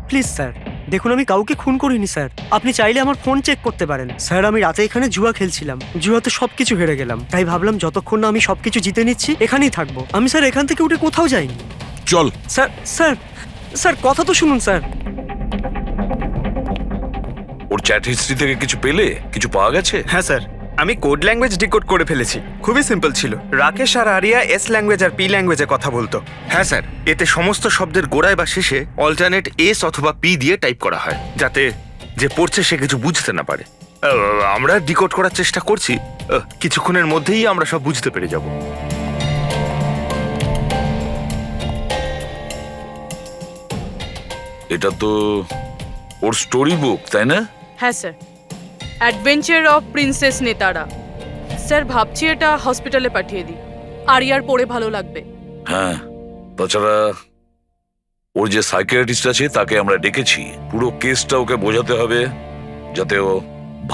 প্লিজ স্যার, দেখুন আমি কাউকে খুন করিনি স্যার, আপনি চাইলে আমার ফোন চেক করতে পারেন। স্যার আমি রাতে এখানে জুয়া খেলছিলাম, জুয়াতে সবকিছু হেরে গেলাম, তাই ভাবলাম যতক্ষণ না আমি সবকিছু জিতে নিচ্ছি এখানেই থাকবো। আমি স্যার এখান থেকে উঠে কোথাও যাইনি। চল। স্যার স্যার স্যার কথা তো শুনুন স্যার। ওর চ্যাট হিস্ট্রি থেকে কিছু পেলে? কিছু পাওয়া গেছে? হ্যাঁ স্যার, আমি কোড ল্যাঙ্গুয়েজ ডিকোড করে ফেলেছি। খুবই সিম্পল ছিল। রাকেশ আর আরিয়া এস ল্যাঙ্গুয়েজ আর পি ল্যাঙ্গুয়েজে কথা বলতো। হ্যাঁ স্যার, এতে সমস্ত শব্দের গোড়ায় বা শেষে অল্টারনেট এস অথবা পি দিয়ে টাইপ করা হয়, যাতে যে পড়ছে সে কিছু বুঝতে না পারে। আমরা ডিকোড করার চেষ্টা করছি, কিছুক্ষণের মধ্যেই আমরা সব বুঝতে পেরে যাব। এটা তো ওর স্টোরি বুক, তাই না? হ্যাঁ স্যার, অ্যাডভেঞ্চার অফ প্রিন্সেস নেতারা। স্যার ভাবছি এটা হসপিটালে পাঠিয়ে দিই, আরিয়ার পড়ে ভালো লাগবে। হ্যাঁ, তাছাড়া ওর যে সাইকিয়াট্রিস্ট আছে তাকে আমরা ডেকেছি। পুরো কেসটা ওকে বোঝাতে হবে, যাতে ও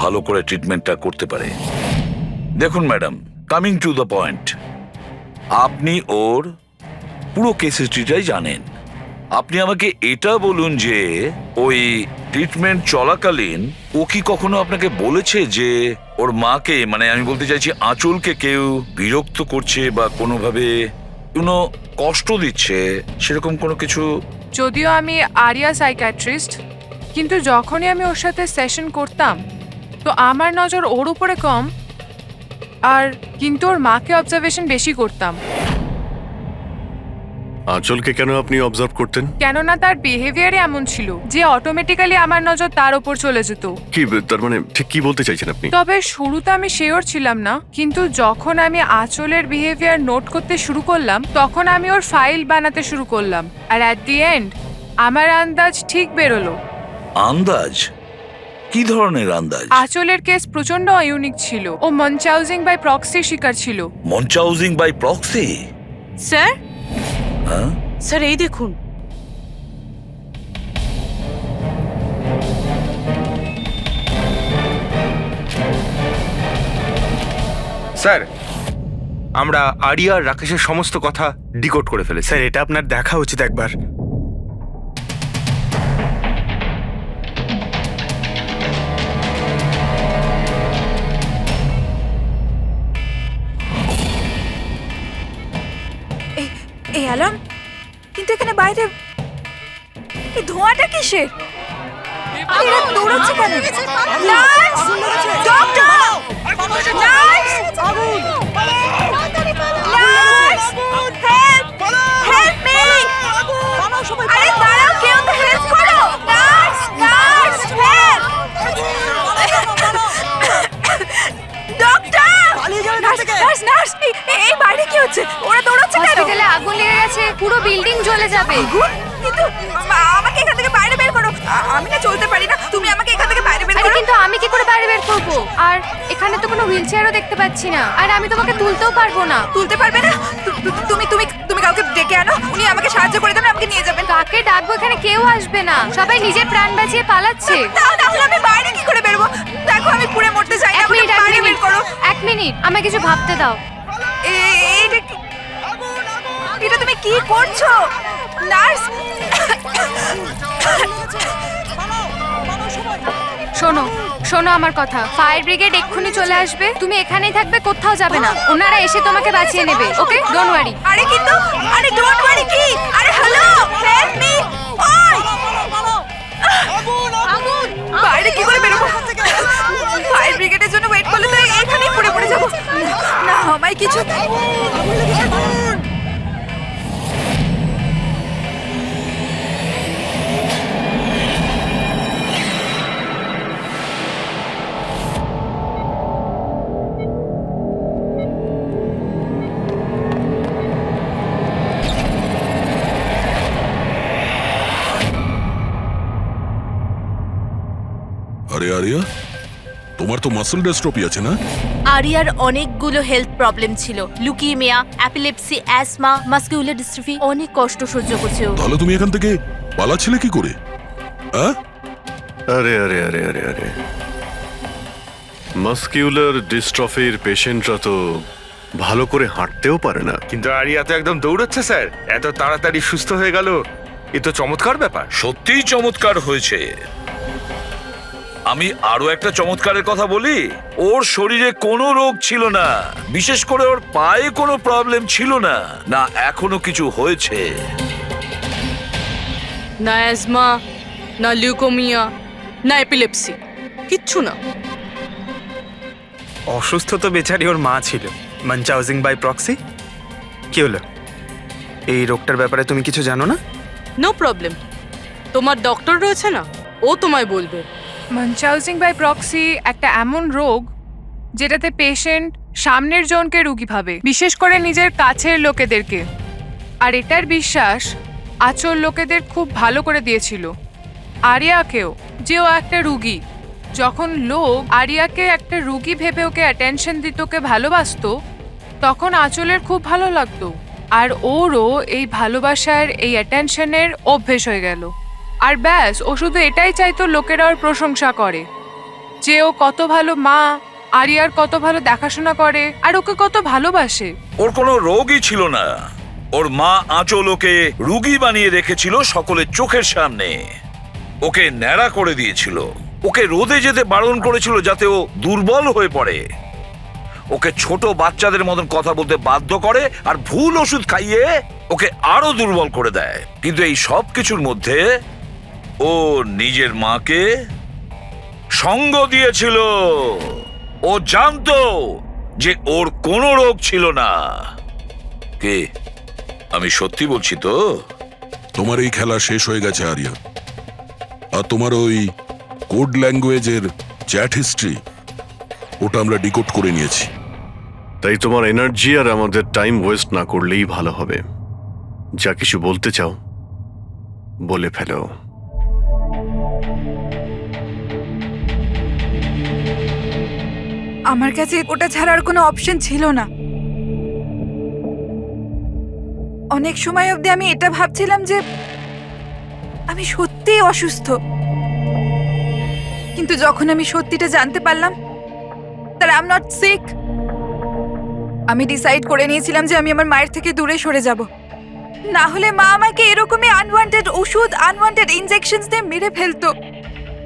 ভালো করে ট্রিটমেন্টটা করতে পারে। দেখুন madam, coming to the point, আপনি ওর পুরো কেস হিস্ট্রিটাই জানেন। আপনি আমাকে এটা বলুন যে ওই ট্রিটমেন্ট চলাকালীন ও কি কখনো আপনাকে বলেছে যে ওর মাকে, মানে আমি বলতে চাইছি আঁচলকে, কেউ বিরক্ত করছে বা কোনোভাবে কোনো কষ্ট দিচ্ছে, সেরকম কোনো কিছু? যদিও আমি আরিয়া সাইকিয়াট্রিস্ট, কিন্তু যখনই আমি ওর সাথে সেশন করতাম তো আমার নজর ওর উপরে কম, আর কিন্তু ওর মাকে অবজারভেশন বেশি করতাম। আঁচলকে কেন আপনি অবজার্ভ করতেন? কেননা তার বিহেভিয়ারে এমন ছিল যে অটোমেটিক্যালি আমার নজর তার ওপর চলে যেত। কি তার মানে ঠিক কি বলতে চাইছেন আপনি? তবে শুরুতে আমি শিওর ছিলাম না, কিন্তু যখন আমি আঁচলের বিহেভিয়ার নোট করতে শুরু করলাম তখন আমি ওর ফাইল বানাতে শুরু করলাম, আর অ্যাট দি এন্ড আমার আন্দাজ ঠিক বেরোলো। আন্দাজ? কি ধরনের আন্দাজ? আঁচলের কেস প্রচন্ড ইউনিক ছিল। ও মনচাউজিং বাই প্রক্সি শিকার ছিল। মনচাউজিং বাই প্রক্সি? স্যার, হ্যাঁ স্যার এই দেখুন। স্যার, আমরা আরিয়া আর রাকেশের সমস্ত কথা ডিকোড করে ফেলেছি। স্যার এটা আপনার দেখা উচিত একবার। এই অ্যালার্ম, কিন্তু এখানে বাইরে এই ধোঁয়াটা কিসের? এরা দৌড়াচ্ছে কেন? Nurse! Doctor! Nurse! Nurse! Help! Help me! আরে দাঁড়াও, কেউ তো হেল্প করো! Nurse! Nurse! Help! Doctor! Nurse! Nurse! এই বাইরে কি হচ্ছে? ওরা দৌড়াচ্ছে কেন? হসপিটালে আগুন লেগে গেছে, পুরো বিল্ডিং জ্বলে যাবে। আগুন? কিন্তু আমাকে এখান থেকে বাইরে বের করো। আমি না চলতে পারি না, তুমি আমাকে এখান থেকে বাইরে বের আরে করো। কিন্তু আমি কি করে বাইরে বের করব? আর এখানে তো কোনো হুইল চেয়ারও দেখতে পাচ্ছি না, আর আমি তোমাকে তুলতেও পারবো না। তুলতে পারবে না? তুমি তুমি তুমি কাউকে ডেকে আনো, উনি আমাকে সাহায্য করে দেবেন, আমাকে নিয়ে যাবেন। কাকে ডাকবো? এখানে কেউ আসবে না, সবাই নিজের প্রাণ বাঁচিয়ে পালাচ্ছে। তাহলে আমি বাইরে কি করে বেরোবো? দেখো আমি পুড়ে মরতে চাই না, আমাকে বাইরে বের করো। এক মিনিট, আমায় কিছু ভাবতে দাও। এটা তুমি কি করছো নার্স? শোনো শোনো আমার কথা, ফায়ার ব্রিগেড এক্ষুনি চলে আসবে, তুমি এখানেই থাকবে, কোথাও যাবে না। ওনারা এসে তোমাকে বাঁচিয়ে নেবে, ওকে? Don't worry. আরে কিন্তু, আরে ডোন্ট ওয়ারি কি? আরে হ্যালো, হেল্প মি! ওই আগুন! বাইরে কি করে বেরোবো? ফায়ার ব্রিগেডের জন্য ওয়েট করলে তো এখানেই পড়ে যাবো। না আমায় কিছু আরে আরিয়া, তোমার তো মাসল ডেস্ট্রপি আছে না? আরিয়ার অনেকগুলো হেলথ প্রবলেম ছিল, লুকিমিয়া, অ্যাপিলেপসি, অ্যাসমা, মাসকুলার ডিস্ট্রফি, অনেক কষ্ট সহ্য করছে ও। তাহলে তুমি এখান থেকে পালাচ্ছিলে কি করে? হ্যাঁ? আরে আরে আরে আরে আরে মাসকিউলার ডিস্ট্রফির পেশেন্টরা তো ভালো করে হাঁটতেও পারে না। কিন্তু আরিয়া তো একদম দৌড়াচ্ছে স্যার, এত তাড়াতাড়ি সুস্থ হয়ে গেল, এ তো চমৎকার ব্যাপার। সত্যিই চমৎকার হয়েছে। আমি আরো একটা চমৎকারের কথা বলি, ওর শরীরে কোনো রোগ ছিল না, বিশেষ করে ওর পায়ে কোনো প্রবলেম ছিল না, না এখনো কিছু হয়েছে। না অ্যাজমা, না লিউকোমিয়া, না এপিলেপসি, কিচ্ছু না। অসুস্থ তো বেচারি ওর মা ছিল, মনচাউজিং বাই প্রক্সি। কি হলো? এই রোগটার ব্যাপারে তুমি কিছু জানো না? নো প্রবলেম, তোমার ডক্টর রয়েছে না, ও তোমায় বলবে। মনচাউজিং বাই প্রক্সি একটা এমন রোগ যেটাতে পেশেন্ট সামনের জনকে রোগী ভাবে, বিশেষ করে নিজের কাছের লোকেদেরকে। আর এটার বিশ্বাস আচল লোকেদের খুব ভালো করে দিয়েছিল আরিয়াকেও, যে ও একটা রুগী। যখন লোক আরিয়াকে একটা রুগী ভেবে ওকে অ্যাটেনশন দিত, ওকে ভালোবাসতো, তখন আচলের খুব ভালো লাগতো। আর ওরও এই ভালোবাসার, এই অ্যাটেনশনের অভ্যেস হয়ে গেল। আর ব্যাস, ও শুধু এটাই চাইতো লোকেরা ওর প্রশংসা করে, যে ও কত ভালো মা, আরিয়ার কত ভালো দেখাশোনা করে, আর ওকে কত ভালোবাসে। ওর কোনো রোগই ছিল না, ওর মা আঁচল ওকে রুগী বানিয়ে রেখেছিল সকলের চোখের সামনে। ওকে ন্যাড়া করে দিয়েছিল, ওকে রোদে যেতে বারণ করেছিল যাতে ও দুর্বল হয়ে পড়ে, ওকে ছোট বাচ্চাদের মতন কথা বলতে বাধ্য করে, আর ভুল ওষুধ খাইয়ে ওকে আরো দুর্বল করে দেয়। কিন্তু এই সব কিছুর মধ্যে ও নিজের মাকে সঙ্গ দিয়েছিল। ও জানতো যে ওর কোনো রোগ ছিল না। কে? আমি সত্যি বলছি তো। তোমার এই খেলা শেষ হয়ে গেছে আরিয়া, আর তোমার ওই কোড ল্যাঙ্গুয়েজের চ্যাট হিস্ট্রি ওটা আমরা ডিকোড করে নিয়েছি। তাই তোমার এনার্জি আর আমাদের টাইম ওয়েস্ট না করলেই ভালো হবে। যা কিছু বলতে চাও বলে ফেলো। আমার কাছে ওটা ছাড়ার কোনো অপশন ছিল না। অনেক সময় অবধি আমি এটা ভাবছিলাম যে আমি সত্যিই অসুস্থ, কিন্তু যখন আমি সত্যিটা জানতে পারলাম that I'm not sick, আমি ডিসাইড করে নিয়েছিলাম যে আমি আমার মায়ের থেকে দূরে সরে যাব। না হলে মা আমাকে এরকমই আনওয়ান্টেড ওষুধ, আনওয়ান্টেড ইনজেকশনস দিয়ে মেরে ফেলতো।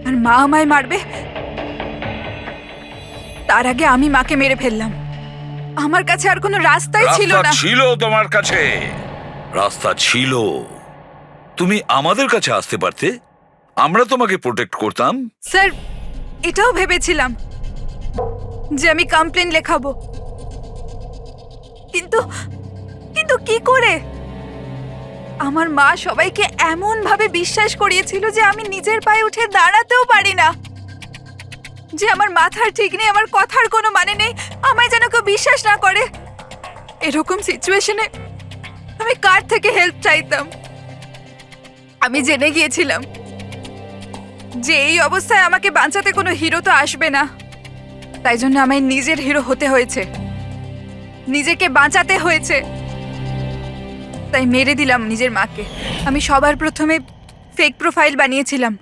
আর মা আমায় মারবে তার আগে আমি মাকে মেরে ফেললাম। আমার কাছে আর কোনো রাস্তাই ছিল রাস্তা না। ছিল তোমার কাছে, রাস্তা ছিল। তুমি আমাদের কাছে আসতে পারতে, আমরা তোমাকে প্রোটেক্ট করতাম। স্যার, এটাও ভেবেছিলাম যে আমি কমপ্লেন লেখাবো, কিন্তু কিন্তু কি করে? আমার মা সবাইকে এমন ভাবে বিশ্বাস করিয়েছিল যে আমি নিজের পায়ে উঠে দাঁড়াতেও পারি না, যে আমার মাথার ঠিক নেই, আমার কথার কোনো মানে নেই, আমায় যেন কেউ বিশ্বাস না করে। এরকম সিচুয়েশনে আমি কার থেকে হেল্প চাইতাম? আমি জেনে গিয়েছিলাম যে এই অবস্থায় আমাকে বাঁচাতে কোনো হিরো তো আসবে না, তাই জন্য আমায় নিজের হিরো হতে হয়েছে, নিজেকে বাঁচাতে হয়েছে। তাই মেরে দিলাম নিজের মাকে। আমি সবার প্রথমে ফেক প্রোফাইল বানিয়েছিলাম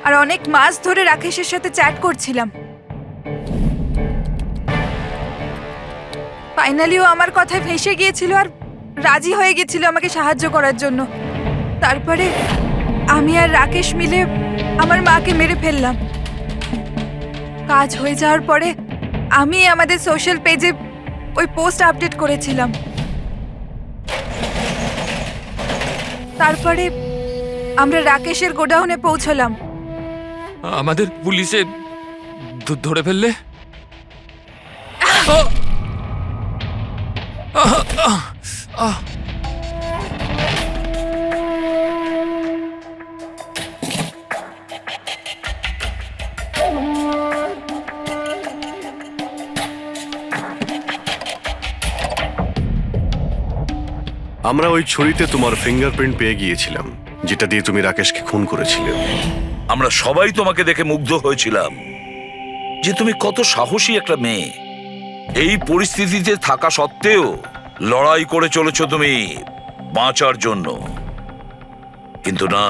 আর অনেক মাস ধরে রাকেশের সাথে চ্যাট করছিলাম। ফাইনালিও আমার কথায় ফেঁসে গিয়েছিল আর রাজি হয়ে গিয়েছিল আমাকে সাহায্য করার জন্য। তারপরে আমি আর রাকেশ মিলে আমার মাকে মেরে ফেললাম। কাজ হয়ে যাওয়ার পরে আমি আমাদের সোশ্যাল পেজে ওই পোস্ট আপডেট করেছিলাম। তারপরে আমরা রাকেশের গোডাউনে পৌঁছলাম। আমাদের পুলিশে ধরে ফেললে? আমরা ওই ছুরিতে তোমার ফিঙ্গারপ্রিন্ট পেয়ে গিয়েছিলাম, যেটা দিয়ে তুমি রাকেশকে খুন করেছিলে। আমরা সবাই তোমাকে দেখে মুগ্ধ হয়েছিলাম যে তুমি কত সাহসী একটা মেয়ে। এই পরিস্থিতিতে থাকা সত্ত্বেও লড়াই করে চলেছো তুমি বাঁচার জন্য। কিন্তু না,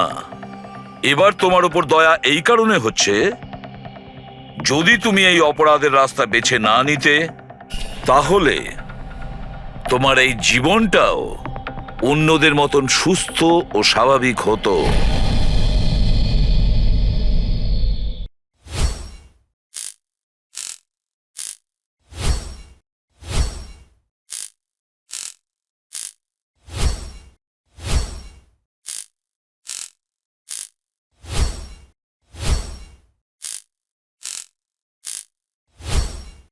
এবার তোমার উপর দয়া এই কারণে হচ্ছে, যদি তুমি এই অপরাধের রাস্তা বেছে না নিতে, তাহলে তোমার এই জীবনটাও অন্যদের মতন সুস্থ ও স্বাভাবিক হতো।